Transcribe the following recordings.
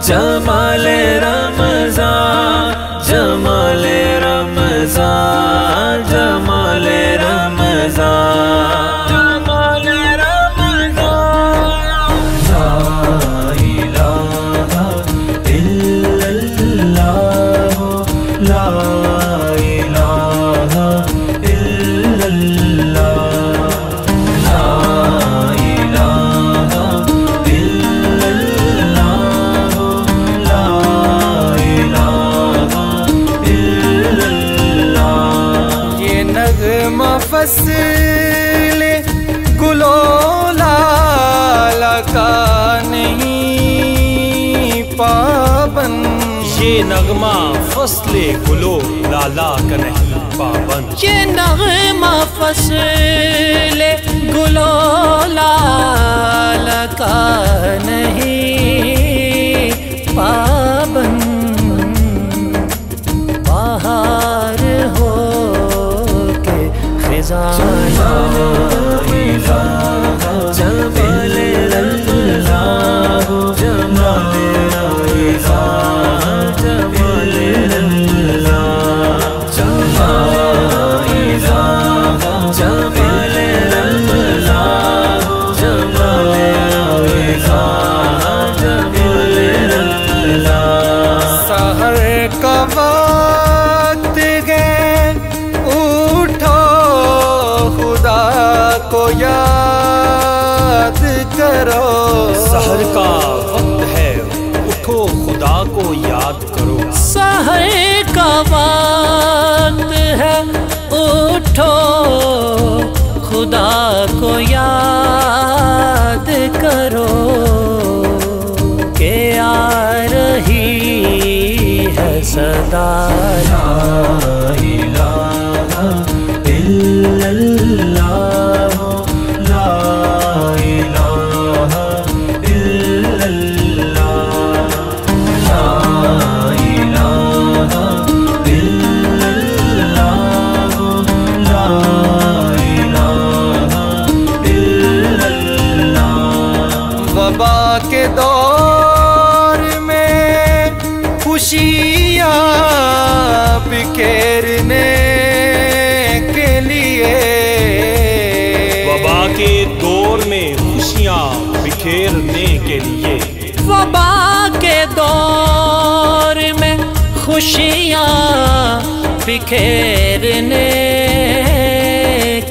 جمال رمضان جمال رمضان جمال رمضان جمال رمضان لا الہ الا اللہ لا الہ الا اللہ لا الہ الا اللہ لا الہ الا اللہ یہ نغمہ فصل گلو لالا کا نہیں پابند یہ نغمہ فصل گلو لالا کا نہیں پابند یہ نغمہ فصل گلو لالا کا نہیں پابند بہار ہو کے خزاں جمال اللہ جمال اللہ جمال اللہ جمال اللہ جمال اللہ جمال اللہ جمال اللہ سحر کا وقت ہے اٹھو خدا کو یاد کرو سحر کا وقت ہے اٹھو خدا کو یاد کرو سحر کا وقت ہے اٹھو خدا کو یاد کرو کہ آ رہی ہے صدا لا الہ الا اللہ لا الہ الا اللہ لا الہ الا اللہ لا الہ الا اللہ وبا کے دور میں خوشیاں بکھیرنے کے لیے وبا کے دور میں خوشیاں بکھیرنے کے لیے وبا کے دور میں خوشیاں بکھیرنے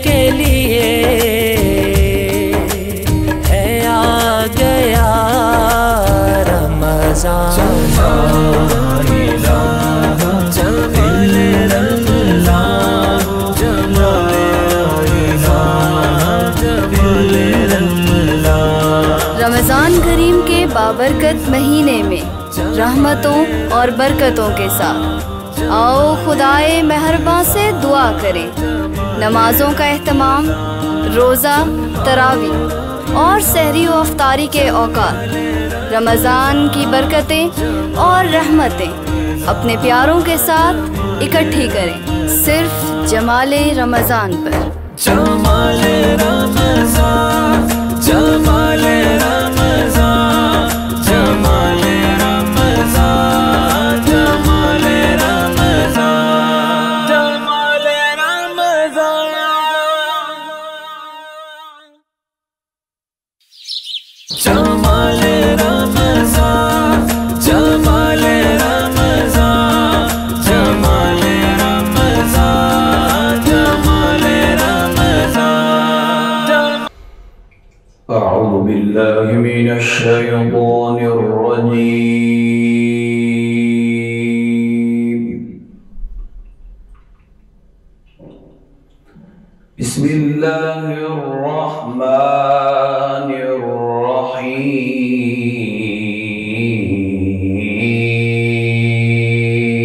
کے لیے ہے آ گیا رمضان جمال اللہ جمال اللہ جمال اللہ جمال اللہ رمضان کریم کے بابرکت مہینے میں رحمتوں اور برکتوں کے ساتھ آؤ خدائے مہرباں سے دعا کریں نمازوں کا اہتمام روزہ تراویح اور سحری و افطاری کے اوقات رمضان کی برکتیں اور رحمتیں اپنے پیاروں کے ساتھ اکٹھی کریں صرف جمال رمضان پر جمال رمضان جمال رمضان جمال رمضان جمال رمضان جمال رمضان جمال رمضان جمال رمضان جمال رمضان جمال رمضان أعوذ بالله من الشيطان الرجيم بسم الله الرحمن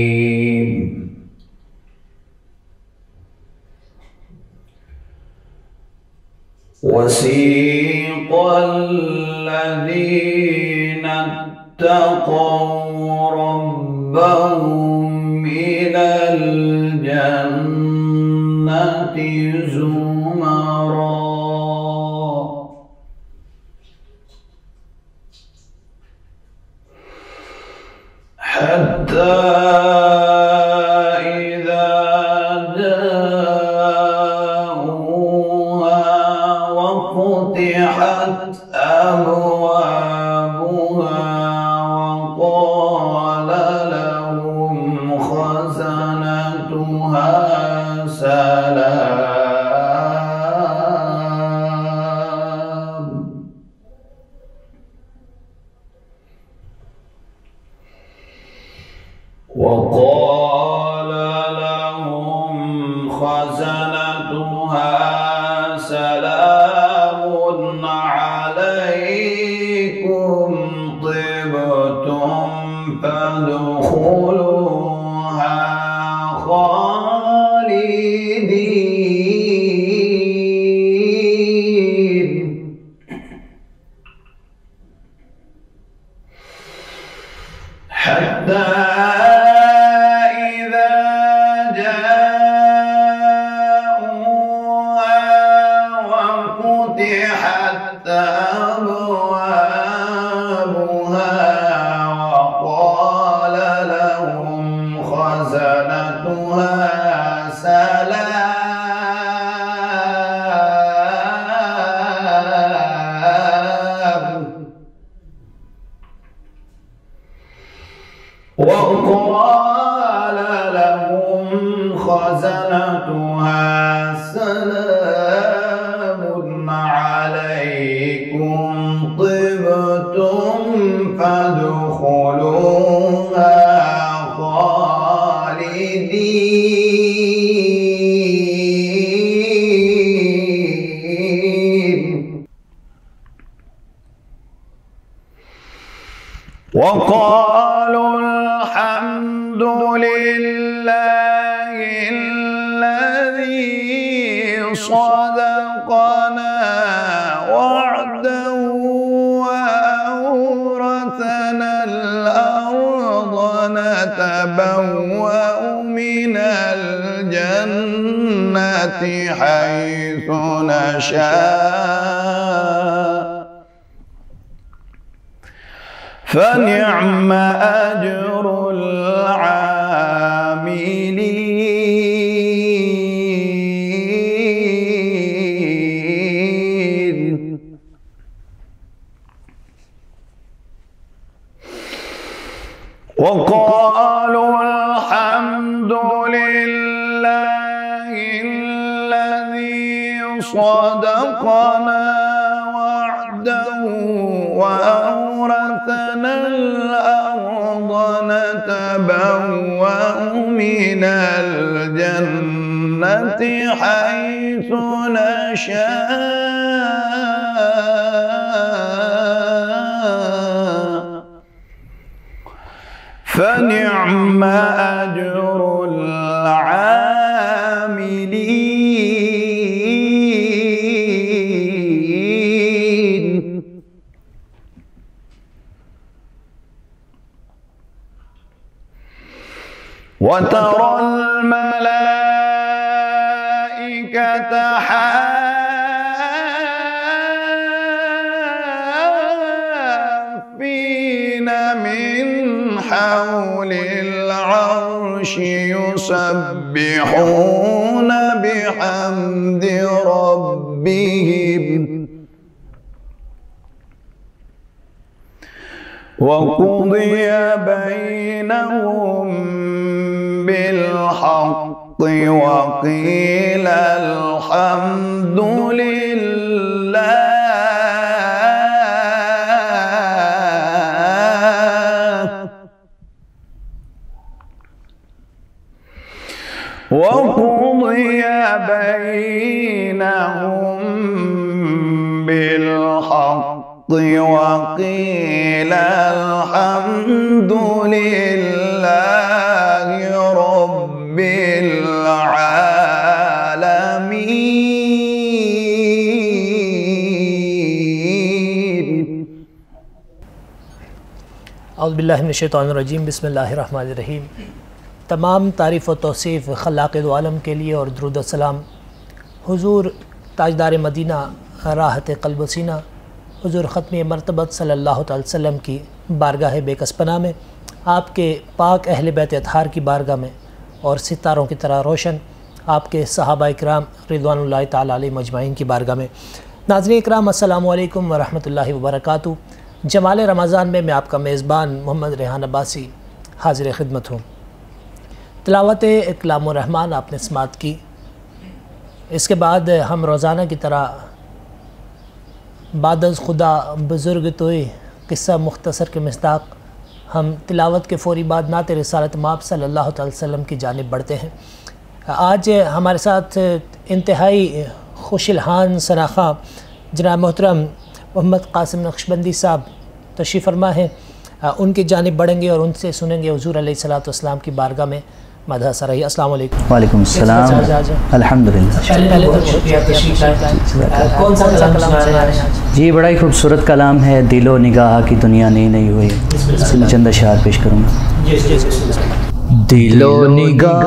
الرحيم وسيق الذين اتقوا ربهم إلى الجنة زمرا حتى إذا جاءوها وفتحت أبوابها وقال لهم خزنتها سلام وقال لهم خزنتها سلام عليكم طبتم فادخلوها خالدين حتى إذا جاءوها وفتحت أبوابها وقال لهم خزنتها سلام وقال لهم خزنتها سلام عليكم طبتم فادخلوها خالدين وقالوا الحمد لله الذي صدقنا وعده وأورثنا الأرض نتبوأ من الجنة حيث نشاء فنعم أجر العاملين وقالوا الحمد لله الذي صدقنا وعده وأورثنا الأرض نتبوأ من الجنة حيث نشاء فنعم أجر العاملين وترى الملائكة حافين من حول العرش يسبحون بحمد ربهم وقضي بينهم بالحق وقيل الحمد لله وقضي بينهم بالحق وقيل الحمد لله رب العالمين. اعوذ باللہ من الشیطان الرجیم. بسم اللہ الرحمن الرحیم. تمام تعریف و توصیف خلاق دو عالم کے لیے اور درود و سلام حضور تاجدار مدینہ راحت قلب و سینہ حضور ختم مرتبت صلی اللہ تعالی وسلم کی بارگاہ بے کس پناہ میں آپ کے پاک اہل بیت اطہار کی بارگاہ میں اور ستاروں کی طرح روشن آپ کے صحابہ اکرام رضوان اللہ تعالی علیہ مجمعین کی بارگاہ میں۔ ناظرین اکرام، السلام علیکم ورحمۃ اللہ وبرکاتہ۔ جمال رمضان میں آپ کا میزبان محمد ریحان عباسی حاضر خدمت ہوں۔ تلاوت کلام الرحمن آپ نے سماعت کی۔ اس کے بعد ہم روزانہ کی طرح بعد از خدا بزرگ توئی قصہ مختصر کے مصداق ہم تلاوت کے فوری بعد نعت رسالت مآب صلی اللہ تعالی وسلم کی جانب بڑھتے ہیں۔ آج ہمارے ساتھ انتہائی خوش الحان ثناخواں جناب محترم محمد قاسم نقشبندی صاحب تشریف فرما ہیں، ان کی جانب بڑھیں گے اور ان سے سنیں گے حضور علیہ الصلوۃ والسلام کی بارگاہ میں مدح سرائی۔ السلام علیکم۔ وعلیکم السلام، الحمدللہ۔ پہلے تو شکریہ تشریف لائے۔ کون سا کلام سنا رہے ہیں؟ جی بڑا ہی خوبصورت کلام ہے، دل و نگاہ کی دنیا نئی نئی ہوئی، چند اشعار پیش کروں گا۔ دل و نگاہ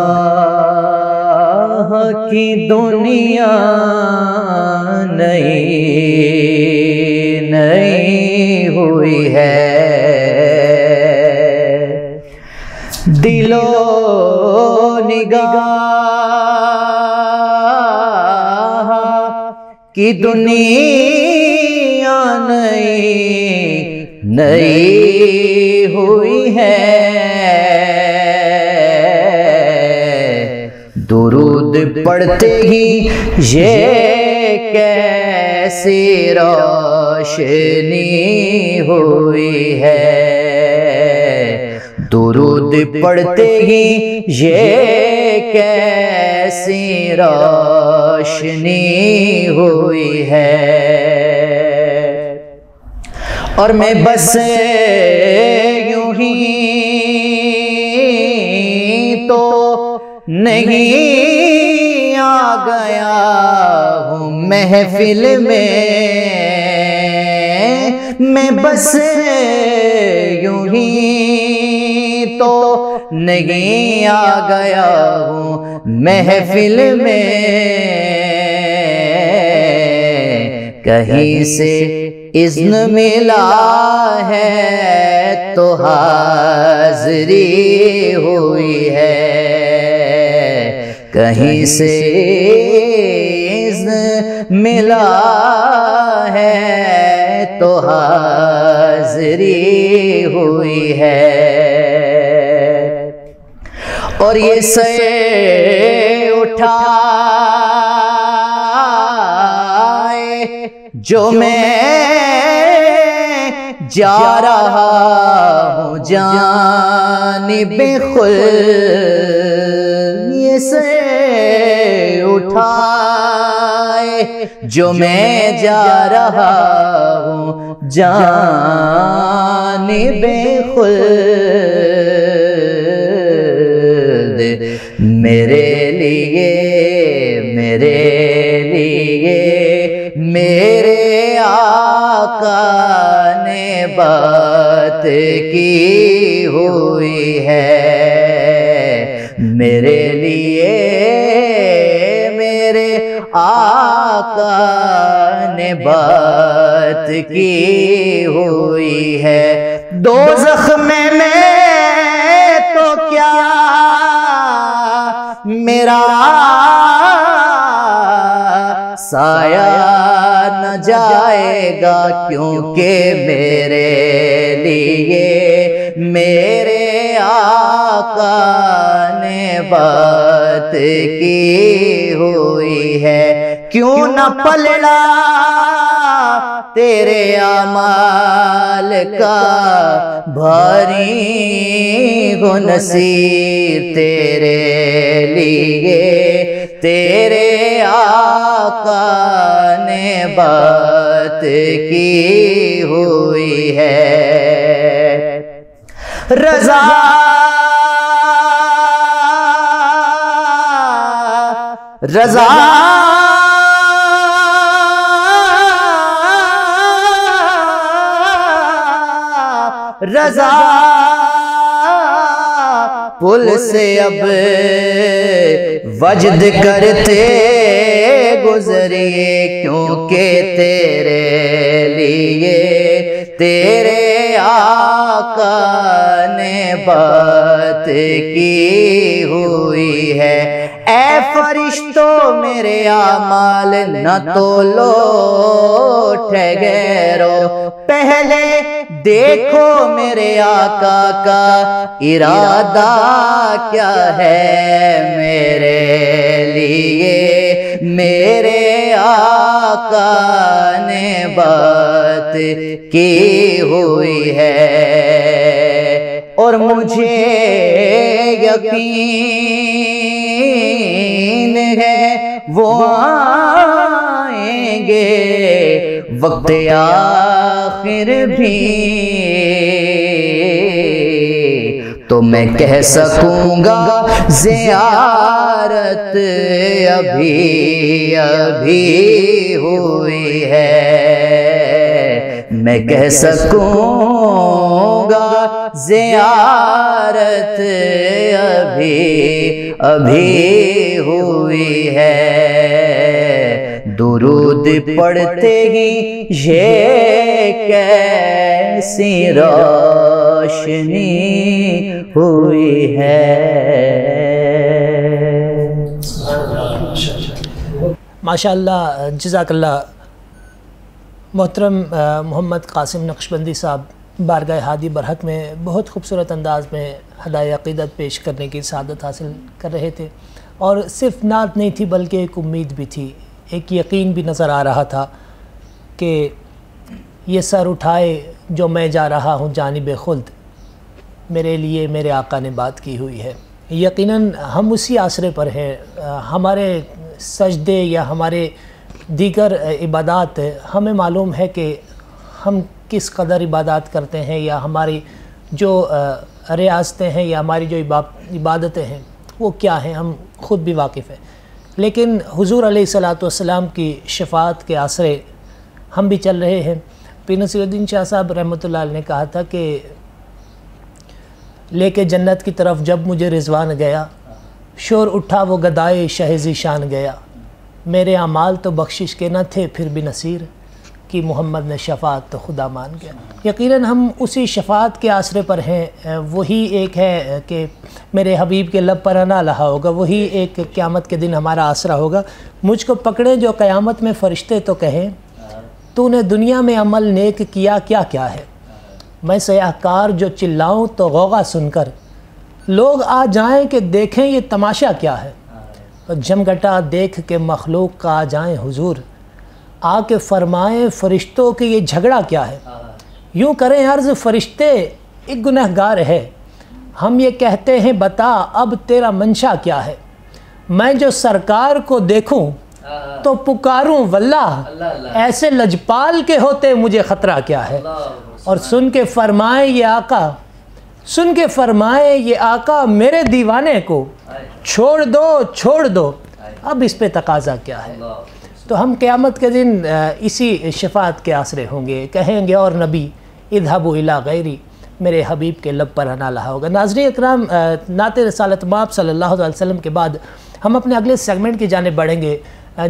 کی دنیا نئی نئی ہوئی ہے، دل و نگاہ کی دنیا نئی نئی ہوئی ہے، درود پڑھتے ہی یہ کیسی روشنی ہوئی ہے، درود پڑھتے ہی یہ کیسی روشنی ہوئی ہے، اور میں بس یوں ہی تو نہیں آ گیا ہوں محفل میں بس یوں ہی تو نہیں آ گیا ہوں محفل میں، کہیں سے اذن ملا ہے تو حاضری ہوئی ہے، کہیں سے اذن ملا ہے تو حاضری ہوئی ہے، اور یہ سر اٹھائے جو میں جا رہا ہوں جانب خلد، یہ سر اٹھائے جو میں جا رہا ہوں جانب خلد، میرے لیے میرے آقا نے بات کی ہوئی ہے، میرے لیے میرے آقا نے بات کی ہوئی ہے، دوزخ میں تو کیا میرا سایہ نہ جائے گا، کیونکہ میرے لیے میرے آقا نے بات کی ہوئی ہے، کیوں نہ پلڑا تیرے اعمال کا بھاری ہو نصیب تیرے لیے، تیرے آقا نے بات کی ہوئی ہے، رضا رضا رضا پل سے اب وجد کرتے گزریے، کیونکہ تیرے لیے تیرے آقا نے بات کی ہوئی ہے۔ اے فرشتوں میرے اعمال نہ تولو ٹھہرو، پہلے دیکھو میرے آقا کا ارادہ کیا ہے میرے لیے، میرے آقا نے بات کی ہوئی ہے اور مجھے یقین ہے وہ آئیں گے وقت آخر بھی، تو میں کہہ سکوں گا زیارت ابھی ابھی ہوئی ہے، میں کہہ سکوں گا زیارت ابھی ابھی ہوئی ہے۔ درود پڑھتے ہی یہ کیسی روشنی ہوئی ہے۔ ماشاءاللہ، جزاک اللہ۔ محترم محمد قاسم نقشبندی صاحب بارگاہ ہادی برحق میں بہت خوبصورت انداز میں ہدایت عقیدت پیش کرنے کی سعادت حاصل کر رہے تھے، اور صرف نعت نہیں تھی بلکہ ایک امید بھی تھی، ایک یقین بھی نظر آ رہا تھا کہ یہ سر اٹھائے جو میں جا رہا ہوں جانب خلد، میرے لیے میرے آقا نے بات کی ہوئی ہے۔ یقیناً ہم اسی آسرے پر ہیں، ہمارے سجدے یا ہمارے دیگر عبادات ہمیں معلوم ہے کہ ہم کس قدر عبادات کرتے ہیں، یا ہماری جو ریاستیں ہیں یا ہماری جو عبادتیں ہیں وہ کیا ہیں، ہم خود بھی واقف ہیں، لیکن حضور علیہ الصلوۃ والسلام کی شفاعت کے آسرے ہم بھی چل رہے ہیں۔ پیر نصیر الدین شاہ صاحب رحمۃ اللہ علیہ نے کہا تھا کہ لے کے جنت کی طرف جب مجھے رضوان گیا، شور اٹھا وہ گدائے شہ ذیشان گیا، میرے اعمال تو بخشش کے نہ تھے پھر بھی نصیر کی محمد نے شفاعت تو خدا مان گیا۔ یقیناً ہم اسی شفاعت کے آسرے پر ہیں، وہی ایک ہے کہ میرے حبیب کے لب پر انا لہا ہوگا، وہی ایک قیامت کے دن ہمارا آسرا ہوگا۔ مجھ کو پکڑے جو قیامت میں فرشتے تو کہیں، تو نے دنیا میں عمل نیک کیا کیا کیا ہے، میں سیاہ کار جو چلاؤں تو غوغا سن کر لوگ آ جائیں کہ دیکھیں یہ تماشا کیا ہے، جمگٹا دیکھ کے مخلوق کا آ جائیں حضور، آ کے فرمائیں فرشتوں کہ یہ جھگڑا کیا ہے، یوں کریں عرض فرشتے ایک گنہگار ہے، ہم یہ کہتے ہیں بتا اب تیرا منشا کیا ہے، میں جو سرکار کو دیکھوں تو پکاروں واللہ ایسے لجپال کے ہوتے مجھے خطرہ کیا ہے، اور سن کے فرمائیں یہ آقا، سن کے فرمائیں یہ آقا میرے دیوانے کو چھوڑ دو اب اس پہ تقاضا کیا ہے۔ تو ہم قیامت کے دن اسی شفاعت کے آسرے ہوں گے، کہیں گے اور نبی اذهبوا الی غیری، میرے حبیب کے لب پر انا لہا ہوگا۔ ناظرین اکرام، نعت رسالت مآب صلی اللہ علیہ وسلم کے بعد ہم اپنے اگلے سیگمنٹ کی جانب بڑھیں گے،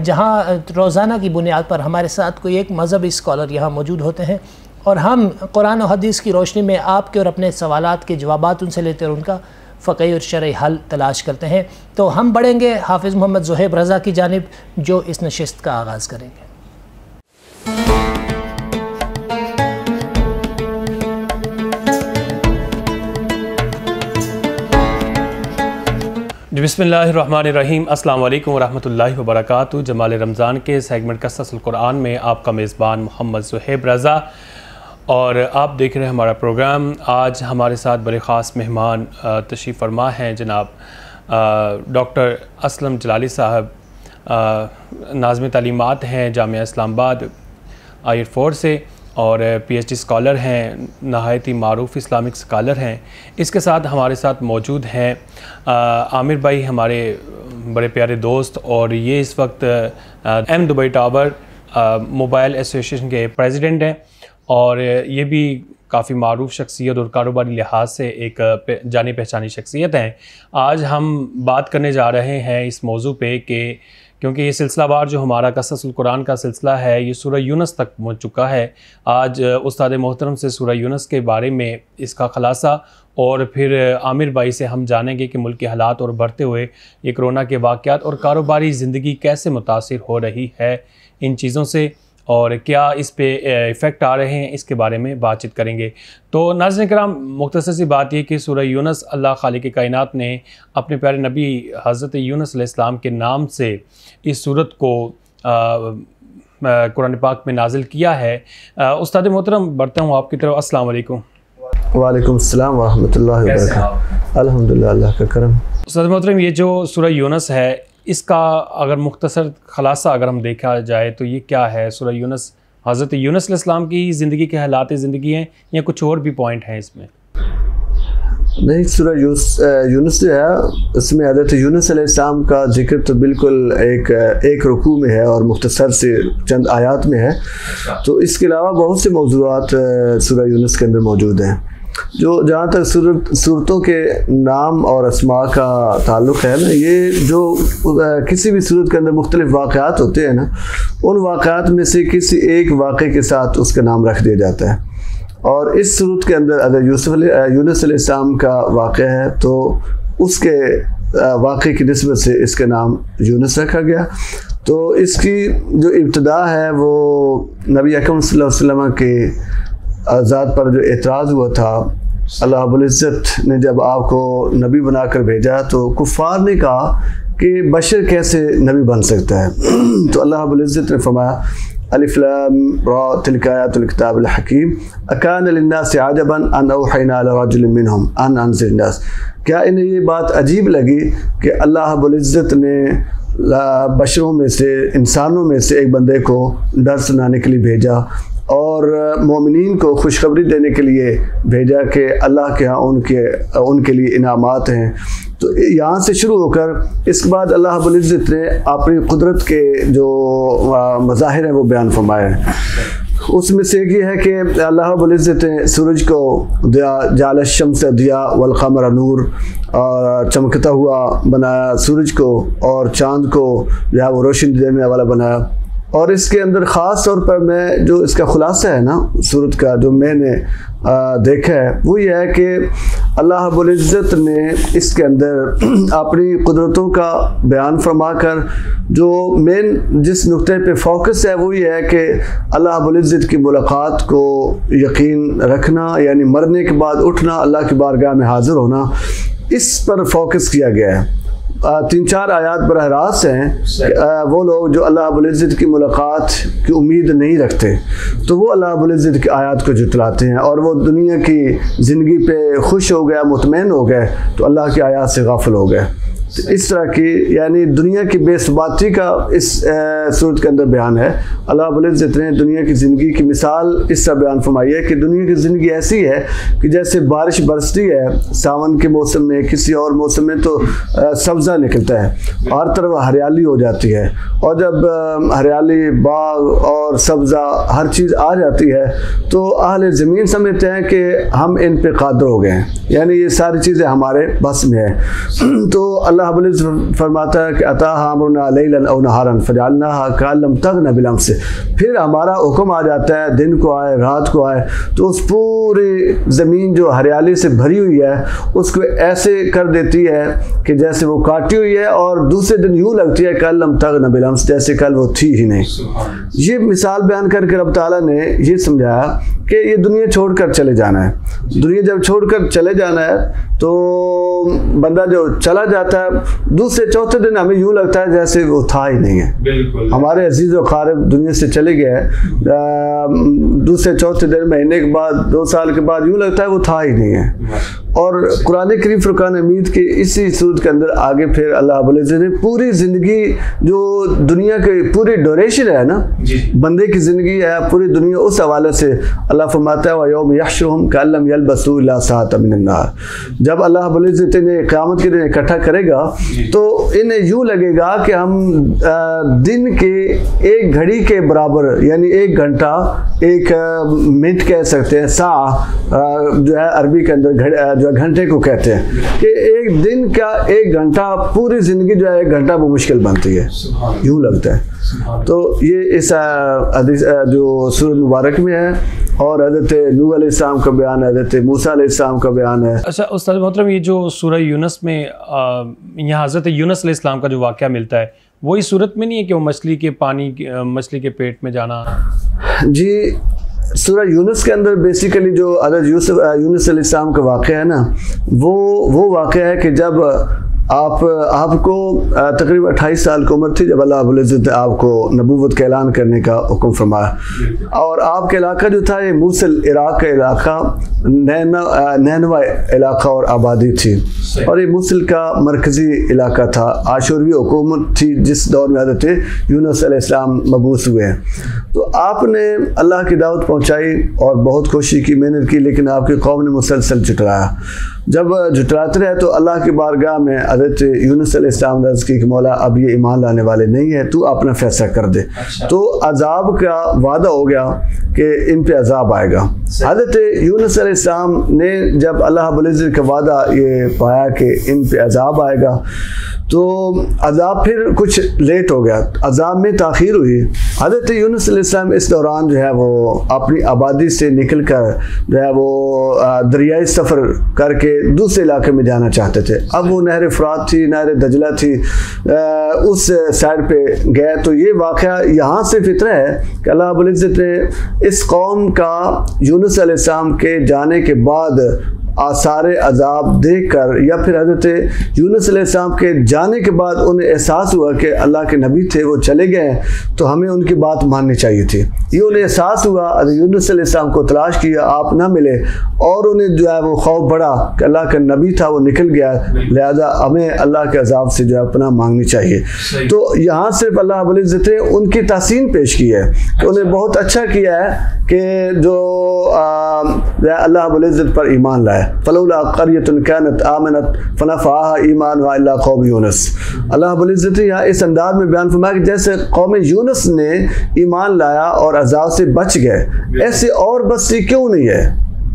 جہاں روزانہ کی بنیاد پر ہمارے ساتھ کوئی ایک مذہبی اسکالر یہاں موجود ہوتے ہیں، اور ہم قرآن و حدیث کی روشنی میں آپ کے اور اپنے سوالات کے جوابات ان سے لیتے اور ان کا فقہی اور شرعی حل تلاش کرتے ہیں۔ تو ہم بڑھیں گے حافظ محمد زہیب رضا کی جانب، جو اس نشست کا آغاز کریں گے۔ بسم اللہ الرحمن الرحیم، السلام علیکم ورحمۃ اللہ وبرکاتہ۔ جمال رمضان کے سیگمنٹ قصص القرآن میں آپ کا میزبان محمد زہیب رضا، اور آپ دیکھ رہے ہیں ہمارا پروگرام۔ آج ہمارے ساتھ بڑے خاص مہمان تشریف فرما ہیں جناب ڈاکٹر اسلم جلالی صاحب، ناظم تعلیمات ہیں جامعہ اسلام آباد آئر فورس سے، اور پی ایچ ڈی اسکالر ہیں، نہایت ہی معروف اسلامک اسکالر ہیں۔ اس کے ساتھ ہمارے ساتھ موجود ہیں عامر بھائی، ہمارے بڑے پیارے دوست، اور یہ اس وقت M Dubai tower mobile association کے پریزیڈنٹ ہیں، اور یہ بھی کافی معروف شخصیت اور کاروباری لحاظ سے ایک جانی پہچانی شخصیت ہیں۔ آج ہم بات کرنے جا رہے ہیں اس موضوع پہ کہ کیونکہ یہ سلسلہ وار جو ہمارا قصص القرآن کا سلسلہ ہے یہ سورہ یونس تک پہنچ چکا ہے۔ آج استاد محترم سے سورہ یونس کے بارے میں اس کا خلاصہ اور پھر عامر بھائی سے ہم جانیں گے کہ ملک کے حالات اور بڑھتے ہوئے یہ کرونا کے واقعات اور کاروباری زندگی کیسے متاثر ہو رہی ہے ان چیزوں سے، اور کیا اس پہ ایفیکٹ آ رہے ہیں، اس کے بارے میں بات چیت کریں گے۔ تو ناظرین کرام، مختصر سی بات یہ کہ سورہ یونس اللہ خالق کائنات نے اپنے پیارے نبی حضرت یونس علیہ السلام کے نام سے اس سورت کو قرآن پاک میں نازل کیا ہے۔ استاد محترم بڑھتا ہوں آپ کی طرف، السلام علیکم۔ وعلیکم السلام ورحمۃ اللہ وبرکاتہ۔ الحمدللہ، اللہ کا کرم۔ استاد محترم، یہ جو سورہ یونس ہے اس کا اگر مختصر خلاصہ اگر ہم دیکھا جائے تو یہ کیا ہے؟ سورہ یونس حضرت یونس علیہ السلام کی زندگی کے حالات زندگی ہیں یا کچھ اور بھی پوائنٹ ہیں اس میں؟ نہیں، سورہ یونس جو ہے اس میں حضرت یونس علیہ السلام کا ذکر تو بالکل ایک رکوع میں ہے اور مختصر سے چند آیات میں ہے، تو اس کے علاوہ بہت سے موضوعات سورہ یونس کے اندر موجود ہیں۔ جہاں تک صورتوں کے نام اور اسماء کا تعلق ہے نا، یہ جو کسی بھی صورت کے اندر مختلف واقعات ہوتے ہیں نا، ان واقعات میں سے کسی ایک واقعے کے ساتھ اس کا نام رکھ دیا جاتا ہے، اور اس صورت کے اندر اگر یونس علیہ السلام کا واقعہ ہے تو اس کے واقعے کی نسبت سے اس کا نام یونس رکھا گیا۔ تو اس کی جو ابتدا ہے وہ نبی اکرم صلی اللہ علیہ وسلم کے ذات پر جو اعتراض ہوا تھا، اللہ رب العزت نے جب آپ کو نبی بنا کر بھیجا تو کفار نے کہا کہ بشر کیسے نبی بن سکتا ہے؟ تو اللہ رب العزت نے فرمایا الف لام را تلک آیات الکتاب الحکیم اکان للناس عجبا ان اوحینا الی رجل منهم ان انذر الناس۔ کیا انہیں یہ بات عجیب لگی کہ اللہ رب العزت نے بشروں میں سے، انسانوں میں سے ایک بندے کو ڈر سنانے کے لیے بھیجا اور مومنین کو خوشخبری دینے کے لیے بھیجا کہ اللہ کے ہاں ان کے لیے انعامات ہیں۔ تو یہاں سے شروع ہو کر اس کے بعد اللہ رب العزت نے اپنی قدرت کے جو مظاہر ہیں وہ بیان فرمائے ہیں۔ اس میں سے ایک یہ ہے کہ اللہ رب العزت نے سورج کو جعل الشمس ضیاء والقمر نور، اور چمکتا ہوا بنایا سورج کو، اور چاند کو جو ہے وہ روشنی دینے والا بنایا۔ اور اس کے اندر خاص طور پر میں جو اس کا خلاصہ ہے نا سورت کا، جو میں نے دیکھا ہے وہ یہ ہے کہ اللہ رب العزت نے اس کے اندر اپنی قدرتوں کا بیان فرما کر جو مین جس نقطے پہ فوکس ہے وہ یہ ہے کہ اللہ رب العزت کی ملاقات کو یقین رکھنا، یعنی مرنے کے بعد اٹھنا، اللہ کی بارگاہ میں حاضر ہونا، اس پر فوکس کیا گیا ہے۔ 3-4 آیات براہ راست ہیں وہ لوگ جو اللہ رب العزت کی ملاقات کی امید نہیں رکھتے تو وہ اللہ رب العزت کی آیات کو جھٹلاتے ہیں، اور وہ دنیا کی زندگی پہ خوش ہو گئے، مطمئن ہو گئے تو اللہ کی آیات سے غافل ہو گئے۔ اس طرح کی یعنی دنیا کی بے ثباتی کا اس صورت کے اندر بیان ہے۔ اللہ رب العزت نے دنیا کی زندگی کی مثال اس طرح بیان فرمائی ہے کہ دنیا کی زندگی ایسی ہے کہ جیسے بارش برستی ہے ساون کے موسم میں، کسی اور موسم میں تو سبزہ نکلتا ہے، ہر طرف ہریالی ہو جاتی ہے، اور جب ہریالی، باغ اور سبزہ ہر چیز آ جاتی ہے تو اہل زمین سمجھتے ہیں کہ ہم ان پہ قادر ہو گئے ہیں، یعنی یہ ساری چیزیں ہمارے بس میں ہیں۔ تو اللہ رب العزت فرماتا ہے کہ اتاہا امرنا لیلا او نہارا فجعلناہا کأن لم تغن بالامس، پھر ہمارا حکم آ جاتا ہے دن کو آئے رات کو آئے تو اس پوری زمین جو ہریالی سے بھری ہوئی ہے اس کو ایسے کر دیتی ہے کہ جیسے وہ کاٹی ہوئی ہے، اور دوسرے دن یوں لگتی ہے کأن لم تغن بالامس، جیسے کل وہ تھی ہی نہیں۔ یہ مثال بیان کر کے رب تعالیٰ نے یہ سمجھایا کہ یہ دنیا چھوڑ کر چلے جانا ہے۔ دنیا جب چھوڑ کر چلے جانا ہے تو بندہ جو چلا جاتا ہے دوسرے چوتھے دن ہمیں یوں لگتا ہے جیسے وہ تھا ہی نہیں ہے۔ ہمارے عزیز و قارب دنیا سے چلے گئے دوسرے چوتھے دن، مہینے کے بعد، 2 سال کے بعد یوں لگتا ہے وہ تھا ہی نہیں ہے۔ اور قرآن کریم فرقان حمید کے اسی صورت کے اندر آگے پھر اللہ رب العزت نے پوری زندگی جو دنیا کی پوری ڈوریشن ہے نا بندے کی زندگی ہے پوری دنیا، اس حوالے سے اللہ فرماتا ہے وَيَوْمَ يَحْشُرُهُمْ كَأَن لَّمْ يَلْبَثُوا إِلَّا سَاعَةً مِّنَ النَّهَارِ، جب اللہ رب العزت نے قیامت کے دن اکٹھا کرے گا تو انہیں یوں لگے گا کہ ہم دن کے 1 گھڑی کے برابر، یعنی 1 گھنٹہ 1 منٹ کہہ سکتے ہیں، سا جو ہے عربی کے اندر جو ہے گھنٹے کو کہتے ہیں کہ ایک دن کا 1 گھنٹہ پوری زندگی جو ہے 1 گھنٹہ وہ مشکل بنتی ہے، یوں لگتا ہے. تو یہ اس حدیث جو سورہ مبارک میں ہے، اور حضرت نوح علیہ السلام کا بیان ہے، حضرت موسیٰ علیہ السلام کا بیان ہے. اچھا استاد محترم، یہ جو سورہ یونس میں یہاں حضرت یونس علیہ السلام کا جو واقعہ ملتا ہے، وہی صورت میں نہیں ہے کہ وہ مچھلی کے پیٹ میں جانا؟ جی سورہ یونس کے اندر بیسیکلی جو حضرت یونس علیہ السلام کا واقعہ ہے نا، وہ واقعہ ہے کہ جب آپ کو تقریباً 28 سال کی عمر تھی جب اللہ رب العزت نے آپ کو نبوت کا اعلان کرنے کا حکم فرمایا، اور آپ کا علاقہ جو تھا یہ موصل عراق کا علاقہ، نینوہ علاقہ اور آبادی تھی، اور یہ موصل کا مرکزی علاقہ تھا. عاشوروی حکومت تھی جس دور میں حضرت یونس علیہ السلام مبعوث ہوئے ہیں. تو آپ نے اللہ کی دعوت پہنچائی اور بہت کوشش کی، محنت کی، لیکن آپ کی قوم نے مسلسل جھٹلایا. جب جھٹلاتے رہے تو اللہ کی بارگاہ میں حضرت یونس علیہ السلام نے عرض کی کہ مولا اب یہ ایمان لانے والے نہیں ہیں، تو اپنا فیصلہ کر دے. تو عذاب کا وعدہ ہو گیا کہ ان پہ عذاب آئے گا. حضرت یونس علیہ السلام نے جب اللہ رب العزت کا وعدہ یہ پایا کہ ان پہ عذاب آئے گا، تو عذاب پھر کچھ لیٹ ہو گیا، عذاب میں تاخیر ہوئی. حضرت یونس علیہ السلام اس دوران جو ہے وہ اپنی آبادی سے نکل کر جو ہے وہ دریائی سفر کر کے دوسرے علاقے میں جانا چاہتے تھے. اب وہ نہر فرات تھی، نہر دجلہ تھی، اس سائڈ پہ گئے. تو یہ واقعہ یہاں سے فطرہ ہے کہ اللہ رب العزت نے اس قوم کا یونس علیہ السلام کے جانے کے بعد آثار عذاب دیکھ کر، یا پھر حضرت یونس علیہ السلام کے جانے کے بعد انہیں احساس ہوا کہ اللہ کے نبی تھے، وہ چلے گئے تو ہمیں ان کی بات ماننی چاہیے تھی. یہ انہیں احساس ہوا، حضرت یونس علیہ السلام کو تلاش کیا، آپ نہ ملے، اور انہیں جو ہے وہ خوف بڑھا کہ اللہ کا نبی تھا وہ نکل گیا، لہذا ہمیں اللہ کے عذاب سے جو ہے پناہ مانگنی چاہیے. تو یہاں صرف اللہ رب العزت نے ان کی تحسین پیش کی ہے کہ انہیں بہت اچھا کیا ہے کہ جو اللہ رب العزت پر ایمان لائے. فلولا قریۃ کانت آمنت فنفعها ایمانها الا قوم یونس. اللہ رب العزت نے یہاں اس انداز میں بیان فرمایا کہ جیسے قوم یونس نے ایمان لایا اور عذاب سے بچ گئے، ایسے اور بستی کیوں نہیں ہے؟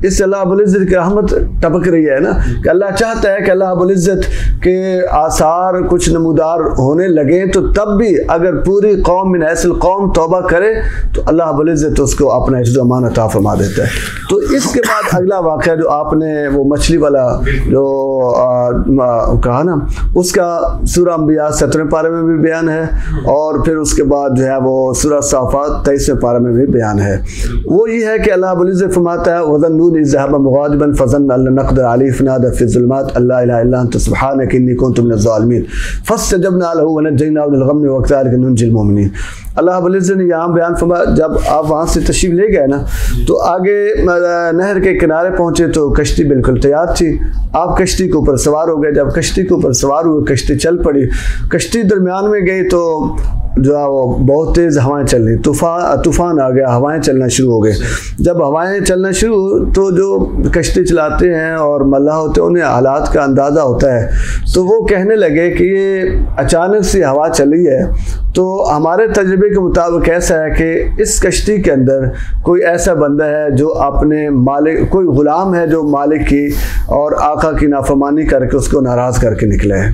اس سے اللہ رب العزت کی رحمت ٹپک رہی ہے نا، کہ اللہ چاہتا ہے کہ اللہ رب العزت کے آثار کچھ نمودار ہونے لگیں، تو تب بھی اگر پوری قوم من حیث القوم توبہ کرے تو اللہ رب العزت اس کو اپنا حفظ و امان عطا فرما دیتا ہے. تو اس کے بعد اگلا واقعہ جو آپ نے وہ مچھلی والا جو کہا نا، اس کا سورہ انبیاء 17ویں پارے میں بھی بیان ہے، اور پھر اس کے بعد جو ہے وہ سورہ صافات 23ویں پارے میں بھی بیان ہے. وہ یہ ہے کہ اللہ رب العزت فرماتا ہے وَظَنُّونِ إِذْ ذَهَبَ مُغَاضِبًا فَظَنَّ أَن لَّن نَّقْدِرَ عَلَيْهِ فَنَادَىٰ فِي الظُّلُمَاتِ أَن لَّا إِلَٰهَ إِلَّا أَنتَ سُبْحَانَكَ إِنِّي كُنتُ مِنَ الظَّالِمِينَ فَاسْتَجَبْنَا لَهُ وَنَجَّيْنَاهُ مِنَ الْغَمِّ وَكَذَٰلِكَ نُنجِي الْمُؤْمِنِينَ. اللہ رب العزت نے یہاں بیان فرمایا جب آپ وہاں سے تشریف لے گئے نا، تو آگے نہر کے کنارے پہنچے تو کشتی بالکل تیار تھی. آپ کشتی کے اوپر سوار ہو گئے. جب کشتی کے اوپر سوار ہوئے کشتی چل پڑی. کشتی درمیان میں گئی تو جو ہے وہ بہت تیز ہوائیں چل رہی، طوفان آ گیا، ہوائیں چلنا شروع ہو گئے. جب ہوائیں چلنا شروع تو جو کشتی چلاتے ہیں اور ملاح ہوتے ہیں انہیں حالات کا اندازہ ہوتا ہے، تو وہ کہنے لگے کہ یہ اچانک سے ہوا چلی ہے. تو ہمارے تجربے کے مطابق ایسا ہے کہ اس کشتی کے اندر کوئی ایسا بندہ ہے جو اپنے مالک، کوئی غلام ہے جو مالک کی اور آقا کی نافرمانی کر کے اس کو ناراض کر کے نکلے ہیں.